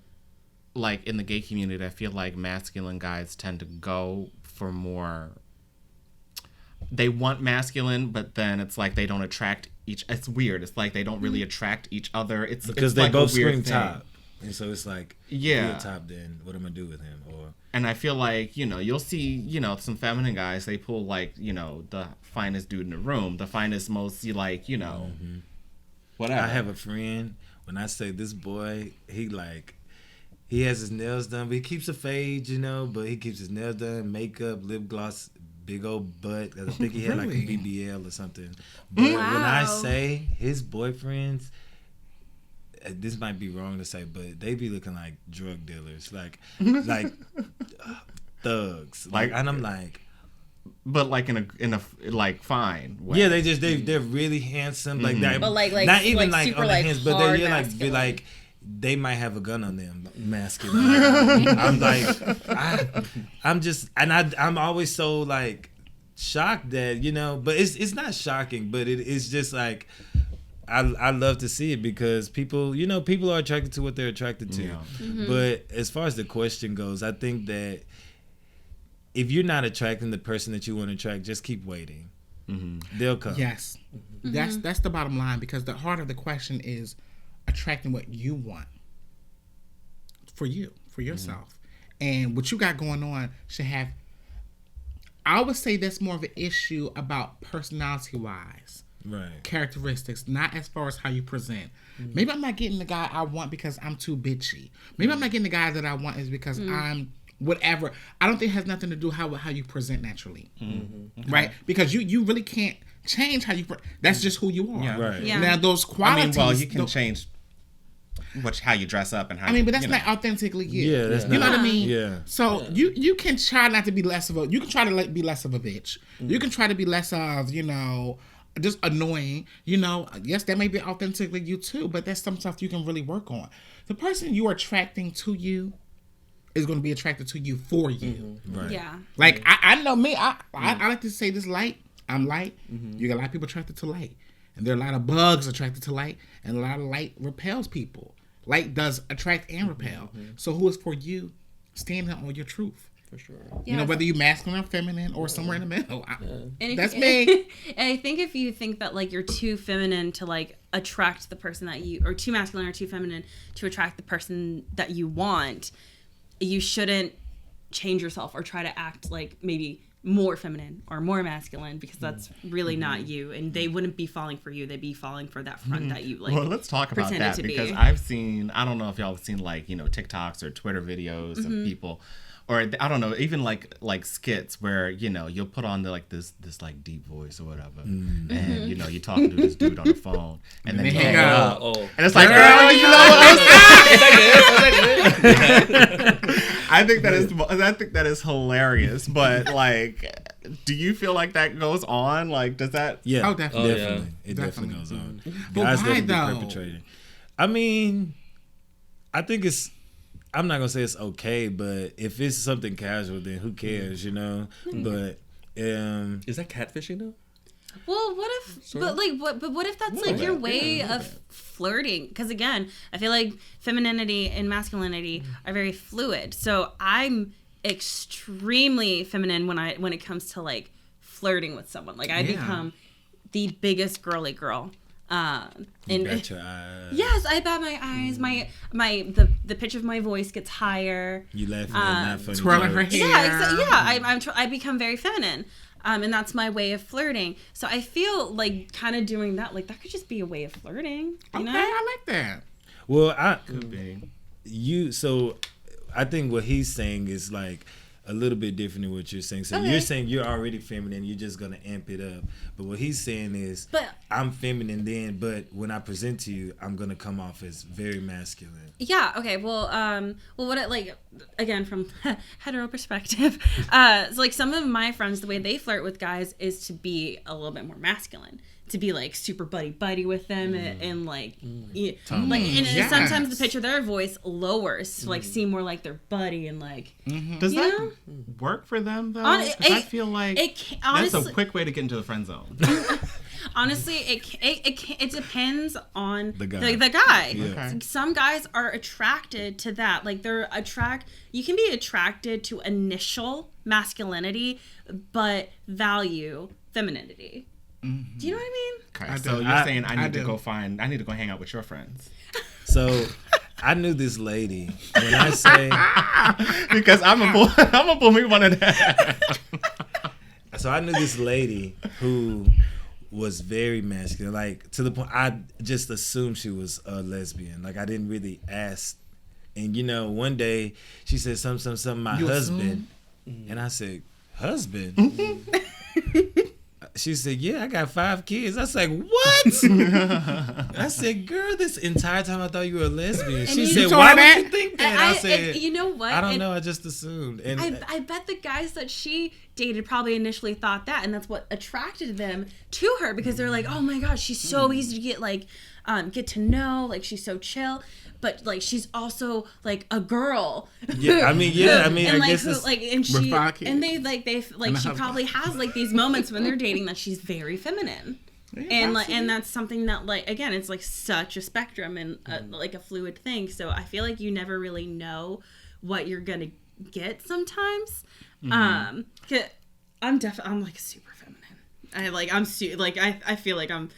[SPEAKER 1] like, in the gay community, I feel like masculine guys tend to go for more, they want masculine, but then it's like they don't attract it's weird. It's like they don't really attract each other.
[SPEAKER 4] Because
[SPEAKER 1] it's
[SPEAKER 4] they
[SPEAKER 1] like
[SPEAKER 4] both
[SPEAKER 1] a weird
[SPEAKER 4] scream
[SPEAKER 1] thing.
[SPEAKER 4] top. And so it's like,
[SPEAKER 1] Yeah.
[SPEAKER 4] you're top, then what am I gonna do with him? Or
[SPEAKER 1] And I feel like, you'll see, some feminine guys, they pull, like, the finest dude in the room, the finest, most, whatever.
[SPEAKER 4] I have a friend, when I say this boy, he has his nails done, but he keeps a fade, but he keeps his nails done, makeup, lip gloss, big old butt. 'Cause I think he had like a
[SPEAKER 3] Really?
[SPEAKER 4] BBL or something. But when I
[SPEAKER 2] Wow.
[SPEAKER 4] say his boyfriends, this might be wrong to say, but they be looking like drug dealers, like thugs,
[SPEAKER 1] Like-
[SPEAKER 4] and I'm like,
[SPEAKER 1] But, like, in a like, fine way.
[SPEAKER 4] yeah, they're really handsome, like that,
[SPEAKER 2] But, like,
[SPEAKER 4] not even
[SPEAKER 2] like,
[SPEAKER 4] like
[SPEAKER 2] super,
[SPEAKER 4] on the
[SPEAKER 2] like,
[SPEAKER 4] hands, but
[SPEAKER 2] hard
[SPEAKER 4] they're
[SPEAKER 2] masculine.
[SPEAKER 4] like they might have a gun on them, masculine. I'm like, I'm always so like shocked that but it's not shocking, but it's just like. I love to see it because people are attracted to what they're attracted to.
[SPEAKER 1] Yeah.
[SPEAKER 4] But as far as the question goes, I think that if you're not attracting the person that you want to attract, just keep waiting. They'll come.
[SPEAKER 3] Yes. That's the bottom line, because the heart of the question is attracting what you want for you, for yourself. And what you got going on should have, I would say that's more of an issue about personality-wise.
[SPEAKER 4] Right.
[SPEAKER 3] Characteristics, not as far as how you present. Maybe I'm not getting the guy I want because I'm too bitchy. Maybe I'm not getting the guy that I want is because I'm whatever. I don't think it has nothing to do how you present naturally, right? Because you really can't change how you. That's just who you are.
[SPEAKER 1] Yeah.
[SPEAKER 4] Right.
[SPEAKER 2] Yeah.
[SPEAKER 3] Now those qualities.
[SPEAKER 1] you can change how you dress up and how.
[SPEAKER 3] But that's not authentically you.
[SPEAKER 4] Yeah, that's
[SPEAKER 3] You know
[SPEAKER 4] not.
[SPEAKER 3] what I mean?
[SPEAKER 4] Yeah.
[SPEAKER 3] So you can try not to be less of a. You can try to be less of a bitch. You can try to be less of just annoying. Yes, that may be authentically you too, but that's some stuff you can really work on. The person you are attracting to you is going to be attracted to you for you.
[SPEAKER 4] Right.
[SPEAKER 2] Yeah.
[SPEAKER 3] Like I know me. I like to say this light. I'm light. You got a lot of people attracted to light, and there are a lot of bugs attracted to light, and a lot of light repels people. Light does attract and repel. So who is for you? Stand on your truth.
[SPEAKER 5] For sure.
[SPEAKER 2] Yeah,
[SPEAKER 3] Whether you masculine or feminine or somewhere in the middle.
[SPEAKER 2] And
[SPEAKER 3] That's me.
[SPEAKER 2] And I think if you think that like you're too feminine to like attract the person that you, or too masculine or too feminine to attract the person that you want, you shouldn't change yourself or try to act like maybe more feminine or more masculine, because that's really not you, and they wouldn't be falling for you. They'd be falling for that front that you like.
[SPEAKER 1] Well, let's talk about
[SPEAKER 2] pretended
[SPEAKER 1] that,
[SPEAKER 2] to be.
[SPEAKER 1] because I've seen, I don't know if y'all have seen like, TikToks or Twitter videos of people, or I don't know, even like skits where, you'll put on this like deep voice or whatever. And, you're talking to this dude on the phone, and then you hang up.
[SPEAKER 5] Oh.
[SPEAKER 1] And it's like, girl, you know what? I think that is hilarious. But like, do you feel like that goes on? Like, does that?
[SPEAKER 3] Oh, definitely.
[SPEAKER 4] Definitely. It definitely goes on.
[SPEAKER 3] But
[SPEAKER 4] Guys
[SPEAKER 3] why,
[SPEAKER 4] definitely
[SPEAKER 3] though?
[SPEAKER 4] perpetrating. I mean, I think it's. I'm not gonna say it's okay, but if it's something casual, then who cares, you know? But
[SPEAKER 5] Is that catfishing though?
[SPEAKER 2] Well, what if, but like, what if that's like your way of flirting? Because again, I feel like femininity and masculinity are very fluid. So I'm extremely feminine when it comes to like flirting with someone. Like I become the biggest girly girl. And
[SPEAKER 4] bat your eyes.
[SPEAKER 2] yes, I bat my eyes. The pitch of my voice gets higher.
[SPEAKER 4] You laughing at not funny
[SPEAKER 3] twirling her
[SPEAKER 4] jokes.
[SPEAKER 3] hair.
[SPEAKER 2] I become very feminine. And that's my way of flirting. So I feel like kind of doing that, like that could just be a way of flirting. You know?
[SPEAKER 3] I like that.
[SPEAKER 4] Well,
[SPEAKER 1] Could be.
[SPEAKER 4] So I think what he's saying is like a little bit different than what you're saying. So you're saying you're already feminine, you're just gonna amp it up. But what he's saying is, I'm feminine then, but when I present to you, I'm gonna come off as very masculine.
[SPEAKER 2] Yeah. Okay. Well. What it like again from hetero perspective. So like some of my friends, the way they flirt with guys is to be a little bit more masculine. To be like super buddy with them and like sometimes the pitch of their voice lowers to like seem more like their buddy and like
[SPEAKER 1] Does that work for them though? 'Cause I feel like that's a quick way to get into the friend zone.
[SPEAKER 2] Honestly, it depends on the
[SPEAKER 4] guy.
[SPEAKER 2] The guy.
[SPEAKER 4] Yeah.
[SPEAKER 1] Okay.
[SPEAKER 2] Some guys are attracted to that. Like you can be attracted to initial masculinity, but value femininity.
[SPEAKER 3] Mm-hmm.
[SPEAKER 2] Do you know what I mean?
[SPEAKER 1] Okay,
[SPEAKER 3] I
[SPEAKER 1] so
[SPEAKER 3] do.
[SPEAKER 1] you're saying I need
[SPEAKER 3] do.
[SPEAKER 1] to go hang out with your friends.
[SPEAKER 4] So I knew this lady. When I say,
[SPEAKER 1] Because I'm a pull me one of that.
[SPEAKER 4] so I knew this lady who was very masculine, like to the point I just assumed she was a lesbian. Like I didn't really ask. And you know, one day she said something, my
[SPEAKER 3] You
[SPEAKER 4] husband, and I said, husband. She said, yeah, I got 5 kids. I was like, what? I said, girl, this entire time I thought you were a lesbian. She said, why would you think that? I said,
[SPEAKER 2] you know what?
[SPEAKER 4] I don't know. I just assumed. And
[SPEAKER 2] I bet the guys that she dated probably initially thought that, and that's what attracted them to her because they're like, oh my gosh, she's so easy to get to know. Like she's so chill. But like she's also like a girl.
[SPEAKER 4] Yeah, I mean,
[SPEAKER 2] and
[SPEAKER 4] I
[SPEAKER 2] like
[SPEAKER 4] guess
[SPEAKER 2] who,
[SPEAKER 4] it's,
[SPEAKER 2] like and
[SPEAKER 3] With
[SPEAKER 2] she
[SPEAKER 3] 5 kids.
[SPEAKER 2] and they she probably has like these moments when they're dating that she's very feminine. And like and that's something that like again it's like such a spectrum and like a fluid thing. So I feel like you never really know what you're gonna get sometimes. 'Cause I'm like super feminine. I feel like I'm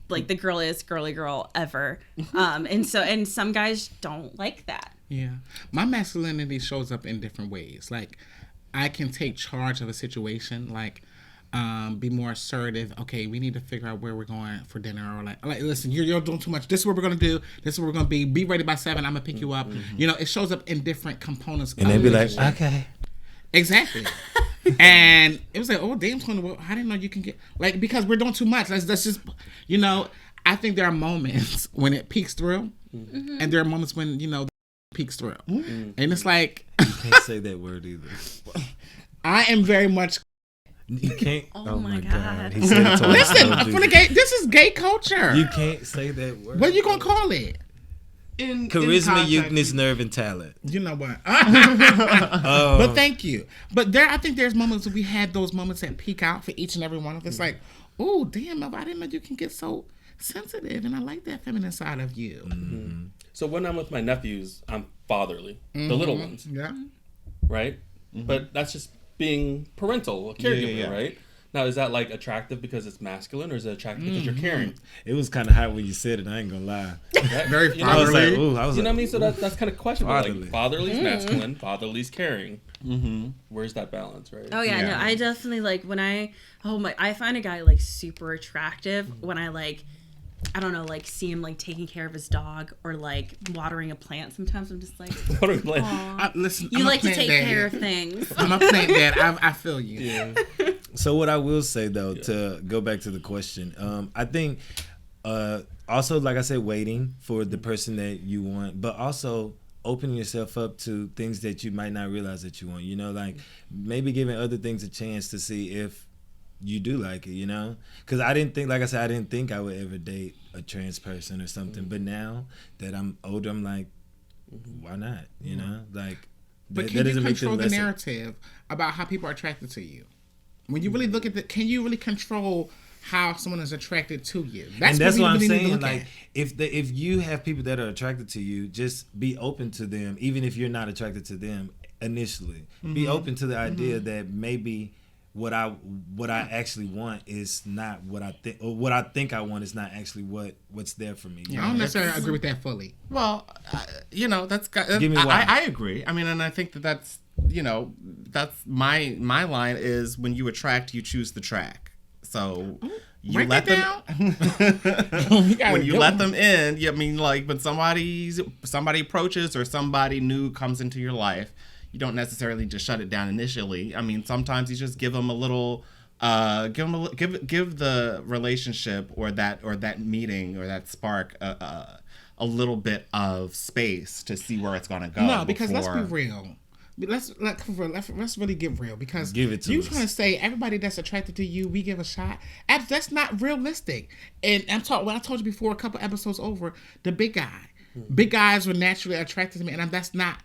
[SPEAKER 2] like the girliest girly girl ever. And some guys don't like that.
[SPEAKER 3] Yeah. My masculinity shows up in different ways. Like, I can take charge of a situation, like, be more assertive. Okay, we need to figure out where we're going for dinner. Or like listen, you're doing too much. This is what we're going to do. This is where we're going to be. Be ready by 7. I'm going to pick you up. You know, it shows up in different components.
[SPEAKER 4] and they'd be like, okay.
[SPEAKER 3] Exactly. And it was like, oh, damn, Tony, I didn't know you can get, like, because we're doing too much. Let's just, you know, I think there are moments when it peeks through, and there are moments when, you know, it peeks through. And it's like,
[SPEAKER 4] You can't say that word either.
[SPEAKER 3] I am very much,
[SPEAKER 4] You can't.
[SPEAKER 2] Oh my God.
[SPEAKER 4] He said it twice.
[SPEAKER 3] listen,
[SPEAKER 4] Don't do
[SPEAKER 3] for the
[SPEAKER 4] that.
[SPEAKER 3] gay, this is gay culture.
[SPEAKER 4] You can't say that word.
[SPEAKER 3] What are you going to call it?
[SPEAKER 1] In
[SPEAKER 4] Charisma,
[SPEAKER 1] context-
[SPEAKER 4] uniqueness, nerve, and talent.
[SPEAKER 3] You know what? But thank you. But I think there's moments we had those moments that peak out for each and every one of us. Like, oh, damn, I didn't know you can get so sensitive, and I like that feminine side of you.
[SPEAKER 5] So when I'm with my nephews, I'm fatherly, the little ones,
[SPEAKER 3] Yeah.
[SPEAKER 5] right? But that's just being parental, a caregiver,
[SPEAKER 1] yeah.
[SPEAKER 5] right? Now, is that like attractive because it's masculine, or is it attractive because you're caring?
[SPEAKER 4] It was kind of hot when you said it. I ain't gonna lie.
[SPEAKER 3] Very
[SPEAKER 5] You know,
[SPEAKER 4] I was like,
[SPEAKER 3] fatherly.
[SPEAKER 4] ooh. I was
[SPEAKER 5] You know what I
[SPEAKER 4] like,
[SPEAKER 5] mean? So that's kind of questionable.
[SPEAKER 4] Fatherly.
[SPEAKER 5] Like fatherly's masculine, fatherly's caring. Where's that balance, right?
[SPEAKER 2] Oh yeah,
[SPEAKER 3] Yeah.
[SPEAKER 2] no, I definitely like when I find a guy like super attractive when I like, I don't know, like see him like taking care of his dog or like watering a plant. Sometimes I'm just like,
[SPEAKER 5] What are we like?
[SPEAKER 2] aw,
[SPEAKER 3] Listen,
[SPEAKER 2] you
[SPEAKER 3] I'm a
[SPEAKER 2] like to
[SPEAKER 3] plant
[SPEAKER 2] take
[SPEAKER 3] daddy.
[SPEAKER 2] care of things.
[SPEAKER 3] I'm a plant dad. I feel you.
[SPEAKER 5] Yeah.
[SPEAKER 4] So what I will say though, to go back to the question, I think also like I said, waiting for the person that you want, but also opening yourself up to things that you might not realize that you want. You know, like maybe giving other things a chance to see if you do like it, you know? Because I didn't think, like I said, I didn't think I would ever date a trans person or something. But now that I'm older, I'm like, why not? You know? Like,
[SPEAKER 3] but can you control the narrative about how people are attracted to you? When you really look at can you really control how someone is attracted to you?
[SPEAKER 4] That's what I'm saying. Like, if you have people that are attracted to you, just be open to them, even if you're not attracted to them initially. Be open to the idea that maybe what I actually want is not what I think, or what I think I want is not actually what's there for me.
[SPEAKER 3] Yeah, I don't necessarily agree with that fully.
[SPEAKER 1] Well, you know,
[SPEAKER 4] Give me why.
[SPEAKER 1] I agree. I mean, and I think that's you know, that's my line is when you attract, you choose the track. So you let them when you let them in. I mean, like when somebody approaches or somebody new comes into your life, you don't necessarily just shut it down initially. I mean, sometimes you just give them a little, give the relationship or that meeting or that spark a little bit of space to see where it's gonna go.
[SPEAKER 3] No, because let's be real. Let's really get real, because you trying to say everybody that's attracted to you, we give a shot. That's not realistic. And what I told you before, a couple episodes over, the big guy. Big guys were naturally attracted to me, and that's not.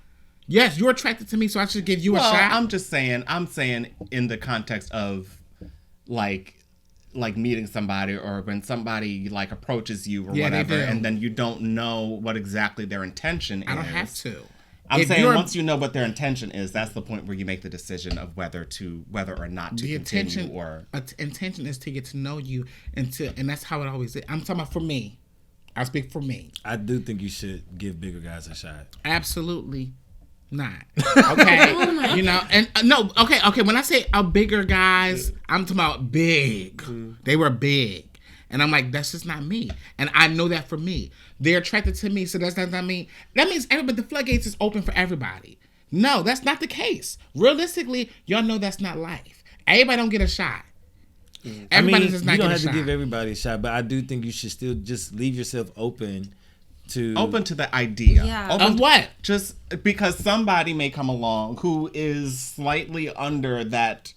[SPEAKER 3] Yes, you're attracted to me, so I should give you a shot.
[SPEAKER 1] I'm saying in the context of like meeting somebody, or when somebody like approaches you or whatever, and then you don't know what exactly their intention is.
[SPEAKER 3] I don't have to.
[SPEAKER 1] I'm saying once you know what their intention is, that's the point where you make the decision of whether or not to continue.
[SPEAKER 3] Intention is to get to know you, and that's how it always is. I'm talking about for me. I speak for me.
[SPEAKER 4] I do think you should give bigger guys a shot.
[SPEAKER 3] Absolutely not. Okay. You know, and no. Okay. When I say bigger guys, I'm talking about big. They were big. And I'm like, that's just not me. And I know that for me. They're attracted to me, so that's not me. That means everybody, the floodgates is open for everybody. No, that's not the case. Realistically, y'all know that's not life. Everybody don't get a shot. Everybody does not get a shot.
[SPEAKER 4] You don't have to give everybody a shot, but I do think you should still just leave yourself open to the
[SPEAKER 1] idea.
[SPEAKER 2] Yeah.
[SPEAKER 3] Of what?
[SPEAKER 1] Just because somebody may come along who is slightly under that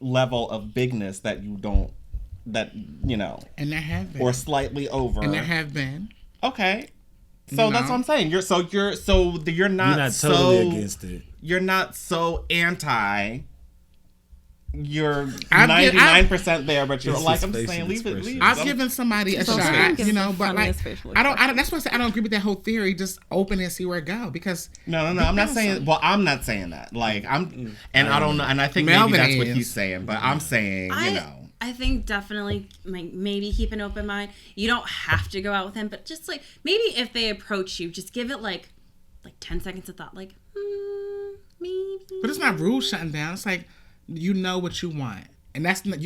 [SPEAKER 1] level of bigness that you know, and there have been, or slightly over,
[SPEAKER 3] and there have been.
[SPEAKER 1] Okay, so that's what I'm saying. You're not
[SPEAKER 4] totally against it.
[SPEAKER 1] You're not so anti. You're 99% there, but you're like, I'm just saying, leave it.
[SPEAKER 3] I've given somebody a shot, you know, but like, I don't. That's why I say I don't agree with that whole theory. Just open and see where it go. Because
[SPEAKER 1] no, I'm not saying. Well, I'm not saying that. Like I don't know, and I think
[SPEAKER 3] Melvin
[SPEAKER 1] maybe that's what he's saying. But I'm saying,
[SPEAKER 2] I think definitely, like, maybe keep an open mind. You don't have to go out with him, but just like maybe if they approach you, just give it like 10 seconds of thought, like maybe.
[SPEAKER 3] But it's not rule shutting down. It's like, you know what you want, and that's not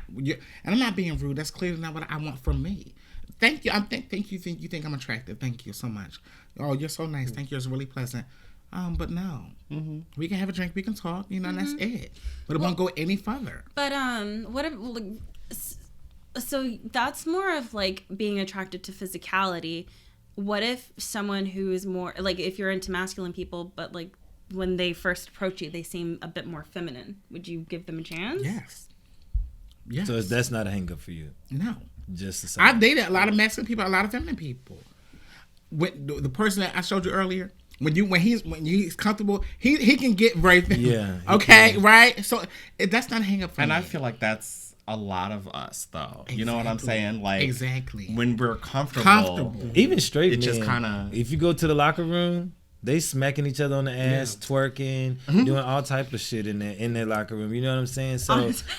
[SPEAKER 3] and I'm not being rude. That's clearly not what I want from me. Thank you. You think I'm attractive. Thank you so much. Oh, you're so nice. Thank you. It's really pleasant. But no, we can have a drink. We can talk. You know, and that's it. But it won't go any further.
[SPEAKER 2] But what if? So that's more of like being attracted to physicality. What if someone who is more like, if you're into masculine people, but like, when they first approach you, they seem a bit more feminine. Would you give them a chance?
[SPEAKER 3] Yes.
[SPEAKER 4] So that's not a hang up for you?
[SPEAKER 3] No.
[SPEAKER 4] Just the same.
[SPEAKER 3] I've dated a lot of masculine people, a lot of feminine people. When the person that I showed you earlier, when he's comfortable, he can get very feminine. Yeah. Okay, right? So that's not a hang up for me.
[SPEAKER 1] And I feel like that's a lot of us, though. Exactly. You know what I'm saying? Like,
[SPEAKER 3] exactly.
[SPEAKER 1] When we're comfortable.
[SPEAKER 4] Even straight men.
[SPEAKER 1] Just kind of.
[SPEAKER 4] If you go to the locker room, they smacking each other on the ass, twerking, doing all type of shit in their locker room. You know what I'm saying? So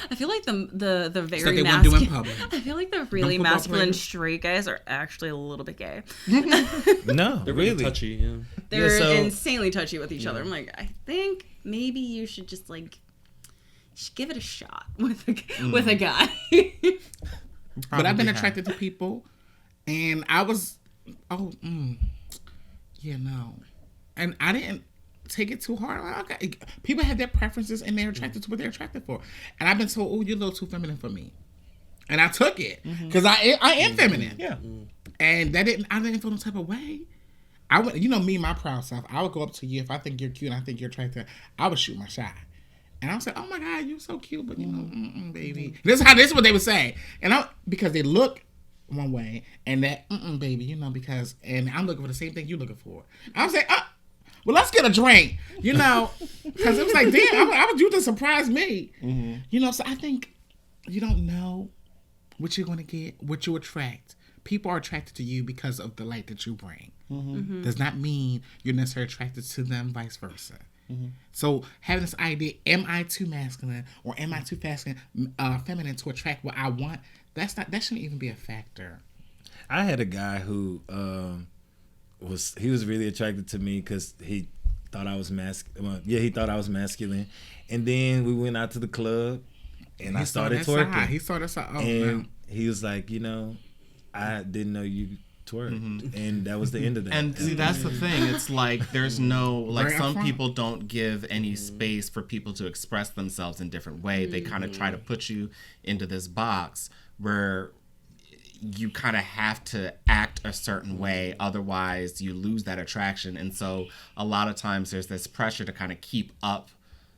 [SPEAKER 2] I feel like the very masculine. I feel like the really masculine straight guys are actually a little bit gay.
[SPEAKER 4] No,
[SPEAKER 5] they're
[SPEAKER 4] really
[SPEAKER 5] touchy. Yeah.
[SPEAKER 2] They're insanely touchy with each other. I'm like, I think maybe you should just like give it a shot with a guy.
[SPEAKER 3] But I've been attracted to people, and I was and I didn't take it too hard. Like, okay, people have their preferences and they're attracted to what they're attracted for. And I've been told, "Oh, you're a little too feminine for me," and I took it because I am feminine.
[SPEAKER 1] Yeah.
[SPEAKER 3] And I didn't feel no type of way. I would, you know me, my proud self. I would go up to you if I think you're cute and I think you're attractive. I would shoot my shot. And I was like, oh my God, you're so cute, but you know, baby. This is what they would say. And because they look one way and that, baby, you know, and I'm looking for the same thing you're looking for. I was like, well, let's get a drink, you know, because it was like, damn, I was you to surprise me. Mm-hmm. You know, so I think you don't know what you're going to get, what you attract. People are attracted to you because of the light that you bring. Mm-hmm. Mm-hmm. Does not mean you're necessarily attracted to them, vice versa. Mm-hmm. So having this idea, am I too masculine or am I too feminine to attract what I want? That shouldn't even be a factor.
[SPEAKER 4] I had a guy who was really attracted to me because he thought I was masculine. He thought I was masculine, and then we went out to the club, and I started twerking.
[SPEAKER 3] He saw that side.
[SPEAKER 4] And he was like, you know, I didn't know you twerk, and that was the end of that.
[SPEAKER 1] And see, that's the thing. It's like there's no like some people don't give any space for people to express themselves in different ways. They kind of try to put you into this box where you kind of have to act a certain way, otherwise you lose that attraction. And so a lot of times there's this pressure to kind of keep up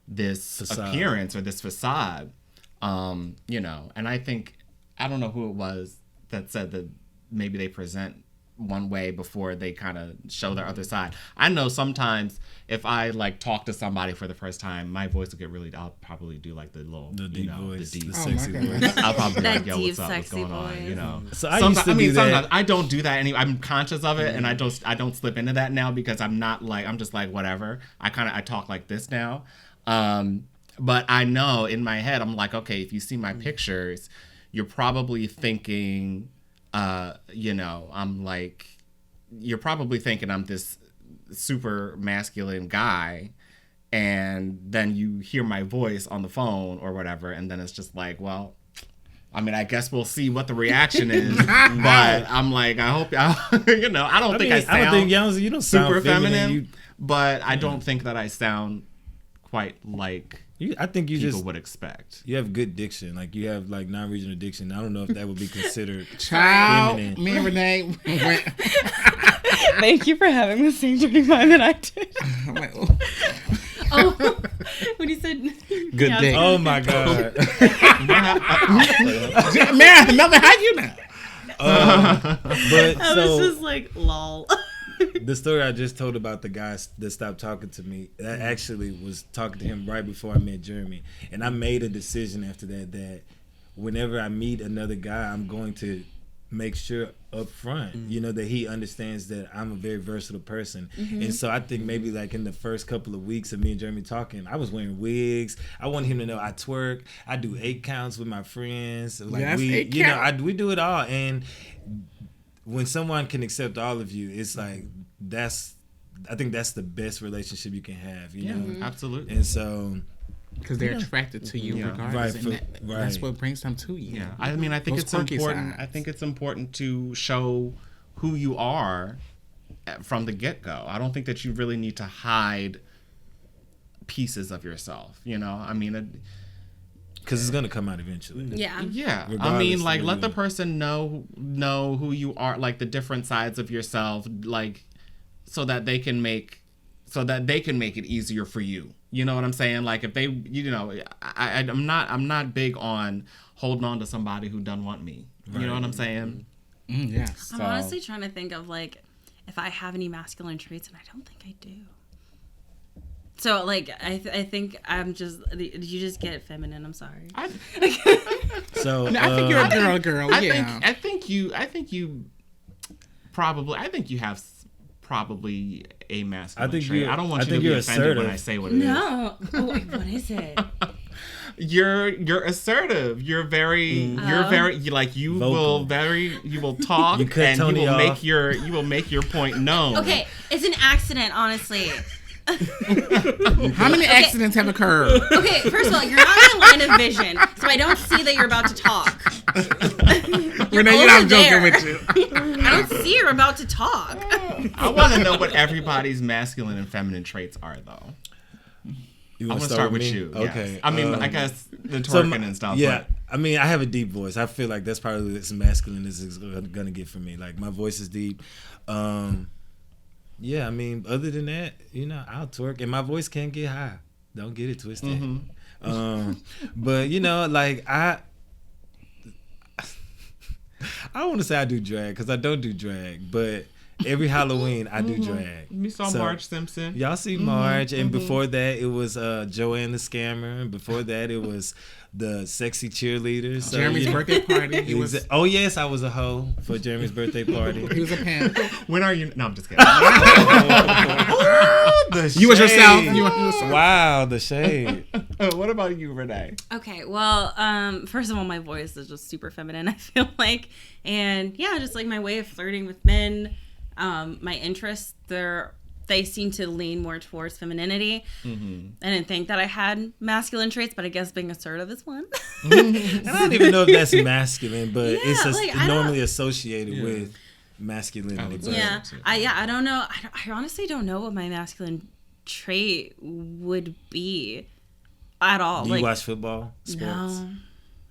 [SPEAKER 1] this appearance or this facade, you know. And I don't know who it was that said that maybe they present one way before they kind of show their other side. I know sometimes if I like talk to somebody for the first time, my voice will get really, I'll probably do like the deep voice, the deep,
[SPEAKER 4] sexy voice.
[SPEAKER 1] I'll probably be
[SPEAKER 2] that
[SPEAKER 1] like, yo, what's up, what's going
[SPEAKER 2] voice.
[SPEAKER 1] on, you know.
[SPEAKER 4] So I used to do that.
[SPEAKER 1] Sometimes I don't do that anymore. I'm conscious of it, and I don't slip into that now because I'm just like, whatever. I talk like this now. But I know in my head, I'm like, okay, if you see my pictures, you're probably thinking, you know, you're probably thinking I'm this super masculine guy, and then you hear my voice on the phone or whatever, and then it's just like, well, I mean, I guess we'll see what the reaction is. But I'm like, I hope, you know, I don't think I sound
[SPEAKER 4] you don't sound
[SPEAKER 1] super feminine, but I don't think that I sound quite like
[SPEAKER 4] I think you
[SPEAKER 1] people would expect.
[SPEAKER 4] You have good diction. Like, you have, like, non-regional diction. I don't know if that would be considered
[SPEAKER 3] feminine. Me and Renee went.
[SPEAKER 2] Thank you for having the same dirty mind that I did.
[SPEAKER 3] I'm like,
[SPEAKER 2] oh, when he said
[SPEAKER 3] good day.
[SPEAKER 4] Oh, my God.
[SPEAKER 3] Man, Melvin, how you know?
[SPEAKER 4] But
[SPEAKER 2] I was just like, lol.
[SPEAKER 4] The story I just told about the guy that stopped talking to me, that actually was talking to him right before I met Jeremy. And I made a decision after that whenever I meet another guy, I'm going to make sure up front, you know, that he understands that I'm a very versatile person. And so I think maybe like in the first couple of weeks of me and Jeremy talking, I was wearing wigs. I want him to know I twerk. I do 8 counts with my friends. Like, we do it all. And when someone can accept all of you, it's like I think that's the best relationship you can have, you know?
[SPEAKER 1] Absolutely.
[SPEAKER 4] And so,
[SPEAKER 3] because they're attracted to you regardless.
[SPEAKER 4] Right.
[SPEAKER 3] That's what brings them to you.
[SPEAKER 1] Yeah. I mean, I think it's important. Sides. I think it's important to show who you are from the get-go. I don't think that you really need to hide pieces of yourself, you know? I mean,
[SPEAKER 4] because it's gonna come out eventually.
[SPEAKER 2] Yeah.
[SPEAKER 1] Regardless, I mean, like, let the person know who you are, like the different sides of yourself, like, so that they can make it easier for you. You know what I'm saying? Like, if they, you know, I'm not big on holding on to somebody who doesn't want me. Right. You know what I'm saying?
[SPEAKER 3] Yes.
[SPEAKER 2] I'm honestly trying to think of like if I have any masculine traits, and I don't think I do. So, like, I think I'm just, you just get feminine. I'm sorry.
[SPEAKER 4] So,
[SPEAKER 3] I think you're a girl. Yeah.
[SPEAKER 1] I think you have probably a masculine trait. I don't want you to be offended assertive when I say what it is.
[SPEAKER 2] No. Oh, wait, what is it?
[SPEAKER 1] You're assertive. You're very like you
[SPEAKER 4] vocal.
[SPEAKER 1] You will talk
[SPEAKER 4] you
[SPEAKER 1] and
[SPEAKER 4] Tony
[SPEAKER 1] you will make your point known.
[SPEAKER 2] Okay, it's an accident, honestly.
[SPEAKER 3] How many accidents have occurred?
[SPEAKER 2] Okay, first of all, you're not in my line of vision, so I don't see that you're about to talk.
[SPEAKER 3] Renee, you're not joking with you.
[SPEAKER 2] I don't see you're about to talk.
[SPEAKER 1] I want to know what everybody's masculine and feminine traits are, though.
[SPEAKER 4] I
[SPEAKER 1] want to start with you.
[SPEAKER 4] Okay.
[SPEAKER 1] Yes. I mean, I guess the twerking and stuff.
[SPEAKER 4] Yeah.
[SPEAKER 1] But.
[SPEAKER 4] I mean, I have a deep voice. I feel like that's probably as masculine as it's going to get for me. Like, my voice is deep. yeah, I mean, other than that, you know, I'll twerk, and my voice can get high. Don't get it twisted. But you know, like I don't want to say I do drag because I don't do drag, but every Halloween I do drag.
[SPEAKER 1] We saw
[SPEAKER 4] So,
[SPEAKER 1] Marge Simpson.
[SPEAKER 4] Y'all see Marge, and before that it was Joanne the Scammer, and before that it was the sexy cheerleader. So,
[SPEAKER 3] Jeremy's birthday party. He was.
[SPEAKER 4] Oh yes, I was a hoe for Jeremy's birthday party.
[SPEAKER 3] He was a pimp.
[SPEAKER 1] When are you? No, I'm just kidding.
[SPEAKER 3] You was yourself. You was yourself.
[SPEAKER 4] Wow, the shade.
[SPEAKER 1] What about you, Renee?
[SPEAKER 2] Okay, well, first of all, my voice is just super feminine, I feel like. And yeah, just like my way of flirting with men, my interests, they seem to lean more towards femininity. I didn't think that I had masculine traits, but I guess being assertive is one.
[SPEAKER 4] And I don't even know if that's masculine, but
[SPEAKER 2] Yeah,
[SPEAKER 4] it's
[SPEAKER 2] like, I
[SPEAKER 4] normally associated with masculinity.
[SPEAKER 1] would
[SPEAKER 4] But
[SPEAKER 1] say.
[SPEAKER 2] I don't know. I honestly don't know what my masculine trait would be at all.
[SPEAKER 4] do you
[SPEAKER 2] like,
[SPEAKER 4] watch football? Sports?
[SPEAKER 2] no,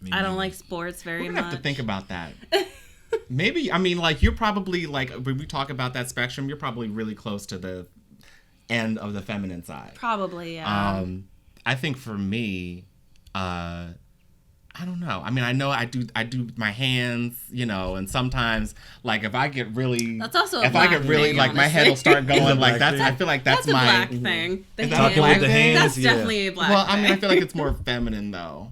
[SPEAKER 4] Me
[SPEAKER 2] I don't
[SPEAKER 4] neither.
[SPEAKER 2] like sports very
[SPEAKER 1] We're gonna
[SPEAKER 2] much.
[SPEAKER 1] have to think about that. Maybe, I mean, like, you're probably, like, when we talk about that spectrum, you're probably really close to the end of the feminine side.
[SPEAKER 2] Probably, yeah.
[SPEAKER 1] I think for me, I don't know. I mean, I know I do my hands, you know, and sometimes, like, if I get really,
[SPEAKER 2] That's also a
[SPEAKER 1] if I get
[SPEAKER 2] black
[SPEAKER 1] really,
[SPEAKER 2] thing,
[SPEAKER 1] like, my head will
[SPEAKER 2] honestly.
[SPEAKER 1] start going, like,
[SPEAKER 4] black
[SPEAKER 1] that's,
[SPEAKER 4] thing.
[SPEAKER 1] I feel like that's
[SPEAKER 2] a
[SPEAKER 1] my,
[SPEAKER 2] black thing. The
[SPEAKER 1] Is that
[SPEAKER 2] hand.
[SPEAKER 1] a black thing?
[SPEAKER 2] That's
[SPEAKER 4] yeah.
[SPEAKER 2] definitely a black
[SPEAKER 1] well, I
[SPEAKER 2] thing.
[SPEAKER 1] mean, I feel like it's more feminine, though.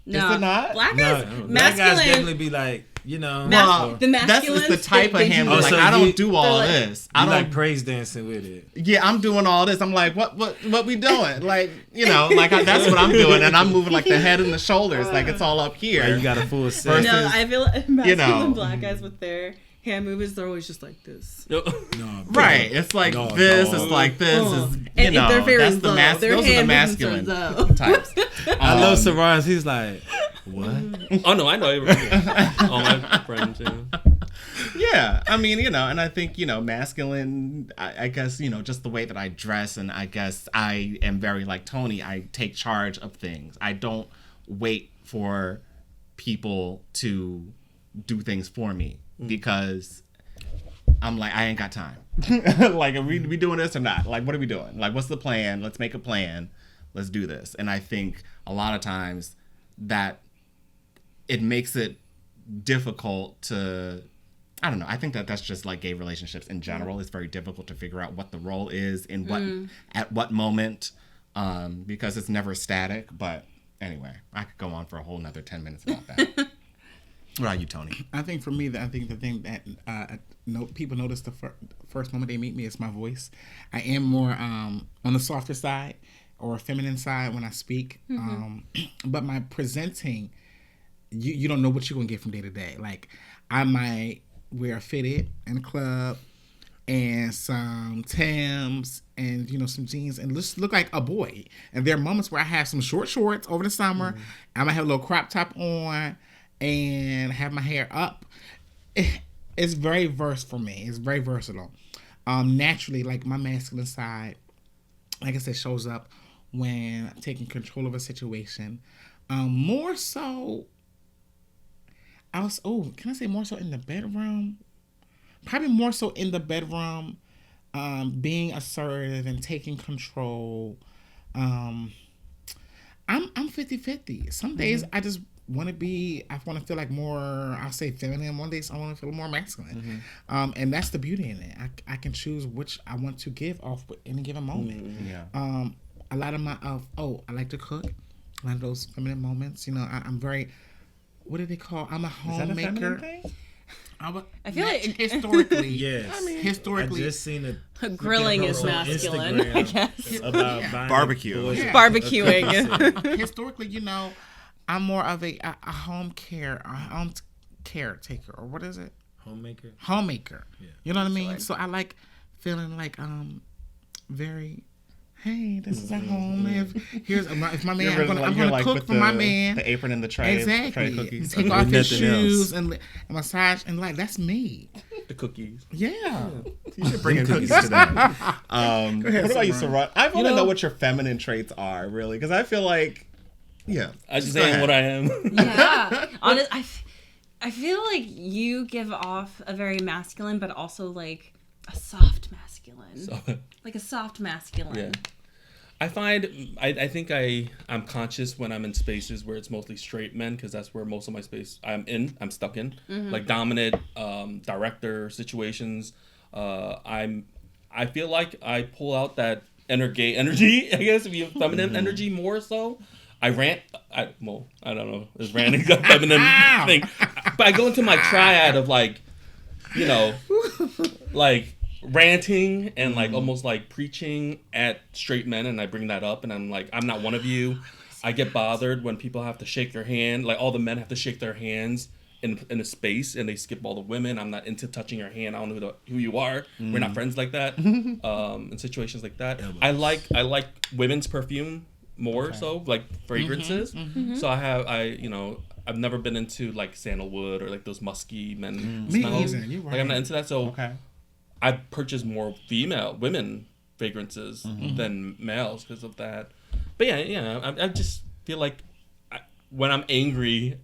[SPEAKER 2] No,
[SPEAKER 1] Is it not?
[SPEAKER 2] Black
[SPEAKER 4] No,
[SPEAKER 2] guys,
[SPEAKER 4] black guys
[SPEAKER 2] masculine.
[SPEAKER 4] definitely be like, you know.
[SPEAKER 2] Mas-
[SPEAKER 1] Well,
[SPEAKER 2] the
[SPEAKER 1] that's
[SPEAKER 2] masculines,
[SPEAKER 1] just the type
[SPEAKER 2] they
[SPEAKER 1] of hand.
[SPEAKER 2] do-
[SPEAKER 1] Like,
[SPEAKER 4] so
[SPEAKER 1] I don't
[SPEAKER 4] you-
[SPEAKER 1] do all
[SPEAKER 2] like-
[SPEAKER 1] this.
[SPEAKER 4] I
[SPEAKER 1] I don't
[SPEAKER 4] like praise dancing with it.
[SPEAKER 1] Yeah, I'm doing all this. I'm like, what we doing? Like, you know, like that's what I'm doing, and I'm moving like the head and the shoulders, like it's all up here.
[SPEAKER 4] Like you got a full set.
[SPEAKER 1] Versus-
[SPEAKER 2] No, I feel like masculine
[SPEAKER 1] know.
[SPEAKER 2] black guys with their hand movements, they're always just like this.
[SPEAKER 4] No,
[SPEAKER 1] Right, it's like
[SPEAKER 4] No,
[SPEAKER 1] this,
[SPEAKER 4] dog.
[SPEAKER 1] it's like this, is you
[SPEAKER 2] And
[SPEAKER 1] know,
[SPEAKER 2] they're very
[SPEAKER 1] that's the
[SPEAKER 2] low. Their
[SPEAKER 1] those are the
[SPEAKER 2] hand
[SPEAKER 1] masculine
[SPEAKER 2] movements are low.
[SPEAKER 1] types.
[SPEAKER 4] I love Sarun. He's like, what?
[SPEAKER 5] Oh no, I know everybody. All my friends. Yeah.
[SPEAKER 1] Yeah, I mean, you know, and I think, you know, masculine, I guess, you know, just the way that I dress, and I guess I am very like Tony. I take charge of things. I don't wait for people to do things for me because I'm like, I ain't got time. Like, are we doing this or not? Like, what are we doing? Like, what's the plan? Let's make a plan. Let's do this. And I think a lot of times that it makes it difficult to, I don't know. I think that's just like gay relationships in general. It's very difficult to figure out what the role is in what at what moment, because it's never static. But anyway, I could go on for a whole nother 10 minutes about that. What about you, Tony?
[SPEAKER 3] I think for me, I think the thing that people notice the first moment they meet me is my voice. I am more on the softer side or feminine side when I speak. But my presenting, you don't know what you're gonna get from day to day. Like, I might wear a fitted in the club and some Timbs and, you know, some jeans and just look like a boy. And there are moments where I have some short shorts over the summer. I might have a little crop top on and have my hair up. It's very for me. It's very versatile. Naturally, like my masculine side, like I said, shows up when I'm taking control of a situation. More so, can I say more so in the bedroom? Probably more so in the bedroom, being assertive and taking control. I'm 50-50. Some days I just want to feel like more, I'll say feminine. One day I want to feel more masculine. And that's the beauty in it. I can choose which I want to give off at any given moment. A lot of my, I like to cook. A lot of those feminine moments, you know, I'm very, what do they call? I'm a homemaker.
[SPEAKER 2] I feel like
[SPEAKER 3] historically,
[SPEAKER 4] Yes.
[SPEAKER 3] I mean, historically,
[SPEAKER 4] I just seen
[SPEAKER 2] grilling is
[SPEAKER 4] on
[SPEAKER 2] masculine,
[SPEAKER 4] Instagram
[SPEAKER 2] I guess.
[SPEAKER 4] about buying
[SPEAKER 1] Barbecue.
[SPEAKER 4] boys
[SPEAKER 3] Yeah.
[SPEAKER 2] Barbecuing.
[SPEAKER 3] historically, you know, I'm more of a home caretaker, or what is it?
[SPEAKER 4] Homemaker.
[SPEAKER 3] Homemaker.
[SPEAKER 4] Yeah.
[SPEAKER 3] You know what I mean? So I like feeling like very. Hey, this is at home. If my man, I'm gonna cook for my man.
[SPEAKER 1] The apron and the tray.
[SPEAKER 3] Exactly.
[SPEAKER 1] Tray cookies.
[SPEAKER 3] Take
[SPEAKER 4] With
[SPEAKER 3] off his
[SPEAKER 4] nothing
[SPEAKER 3] shoes
[SPEAKER 4] else.
[SPEAKER 3] and massage and like that's me.
[SPEAKER 5] The cookies.
[SPEAKER 3] Yeah.
[SPEAKER 1] You should bring in cookies today. What about you,
[SPEAKER 3] Sarun.
[SPEAKER 1] Sarun? I want to know what your feminine traits are, really, because I feel like, yeah.
[SPEAKER 5] I just
[SPEAKER 1] go
[SPEAKER 5] am
[SPEAKER 1] ahead.
[SPEAKER 5] what I am.
[SPEAKER 2] Yeah. I feel like you give off a very masculine, but also like A soft masculine.
[SPEAKER 5] So,
[SPEAKER 2] Like a soft masculine.
[SPEAKER 5] yeah. I find I think I'm conscious when I'm in spaces where it's mostly straight men, because that's where most of my space I'm stuck in, like dominant director situations. I feel like I pull out that inner gay energy, I guess, if you have feminine energy more so. I rant. I don't know. Is ranting a feminine thing? But I go into my triad of like, like ranting and like almost like preaching at straight men, and I bring that up, and I'm like, I'm not one of you. I get bothered when people have to shake their hand, like all the men have to shake their hands in a space, and they skip all the women. I'm not into touching your hand. I don't know who you are. We're not friends like that. In situations like that, I like women's perfume more so, like fragrances. So I've never been into like sandalwood or like those musky men smells.
[SPEAKER 3] You're right.
[SPEAKER 5] Like I'm not into that. So I purchase more women fragrances than males because of that. But I just feel like when I'm angry,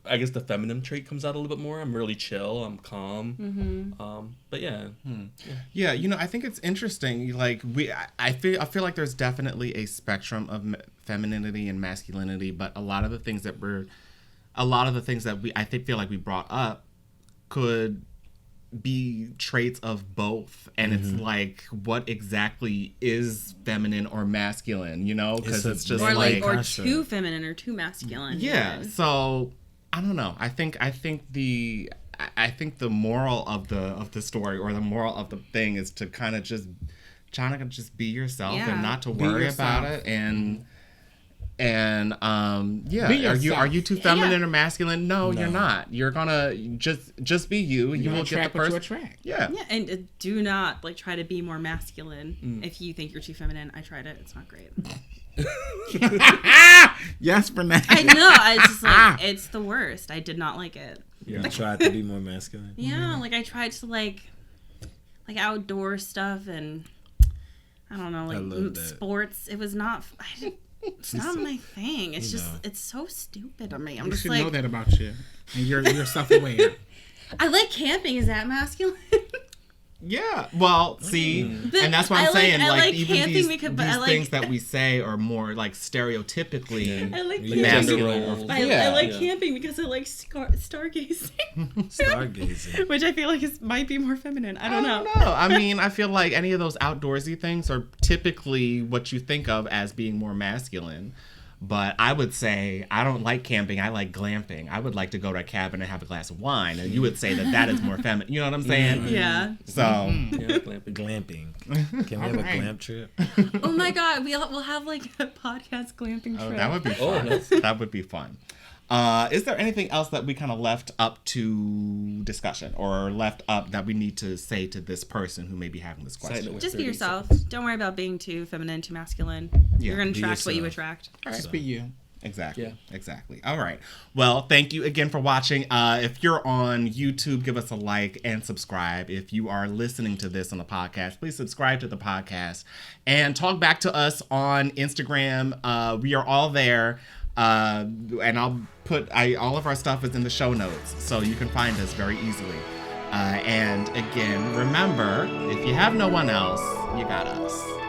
[SPEAKER 5] I guess the feminine trait comes out a little bit more. I'm really chill. I'm calm. But yeah.
[SPEAKER 1] Yeah, I think it's interesting. Like I feel like there's definitely a spectrum of femininity and masculinity, but a lot of the things that I feel like we brought up could be traits of both, and it's like, what exactly is feminine or masculine? Because it's just
[SPEAKER 2] or too feminine or too masculine.
[SPEAKER 1] Yeah.
[SPEAKER 2] Even.
[SPEAKER 1] So I don't know. I think the moral of the story, or the moral of the thing, is to kind of just trying to just be yourself and not to worry about it. Are you too feminine or masculine? No, you're not. You're gonna just be you. You will get the person.
[SPEAKER 3] Attract.
[SPEAKER 1] Yeah.
[SPEAKER 2] Yeah, and do not like try to be more masculine. If you think you're too feminine, I tried it. It's not great.
[SPEAKER 3] Yes, Renee.
[SPEAKER 2] I know. I just like it's the worst. I did not like it.
[SPEAKER 4] You tried to be more masculine.
[SPEAKER 2] Yeah, like I tried to like outdoor stuff, and I don't know, like sports. It was not. It's not my thing. It's just it's so stupid to me. I'm
[SPEAKER 3] You
[SPEAKER 2] just
[SPEAKER 3] should
[SPEAKER 2] like,
[SPEAKER 3] know that about you, and you're self-aware.
[SPEAKER 2] I like camping. Is that masculine?
[SPEAKER 1] Yeah. Well, see, and that's what I'm saying.
[SPEAKER 2] I like
[SPEAKER 1] even
[SPEAKER 2] camping
[SPEAKER 1] these
[SPEAKER 2] because
[SPEAKER 1] things that we say are more like stereotypically
[SPEAKER 2] I like
[SPEAKER 1] masculine.
[SPEAKER 2] I like camping because I like stargazing.
[SPEAKER 4] Stargazing.
[SPEAKER 2] Which I feel like might be more feminine. I don't know.
[SPEAKER 1] I mean, I feel like any of those outdoorsy things are typically what you think of as being more masculine. But I would say I don't like camping. I like glamping. I would like to go to a cabin and have a glass of wine. And you would say that is more feminine. You know what I'm saying?
[SPEAKER 2] Yeah.
[SPEAKER 1] So.
[SPEAKER 4] Glamping. Can we have a glamp trip?
[SPEAKER 2] Oh my God. We'll have like a podcast glamping trip.
[SPEAKER 1] That would be fun. That would be fun. Is there anything else that we kind of left up to discussion, or left up that we need to say to this person who may be having this question?
[SPEAKER 2] Just be yourself. Don't worry about being too feminine, too masculine.
[SPEAKER 1] Yeah,
[SPEAKER 2] you're going to attract what you attract.
[SPEAKER 3] Just be you.
[SPEAKER 1] Exactly.
[SPEAKER 5] Yeah.
[SPEAKER 1] Exactly. All right. Well, thank you again for watching. If you're on YouTube, give us a like and subscribe. If you are listening to this on the podcast, please subscribe to the podcast and talk back to us on Instagram. We are all there. And I'll put all of our stuff is in the show notes, so you can find us very easily. And again, remember, if you have no one else, you got us.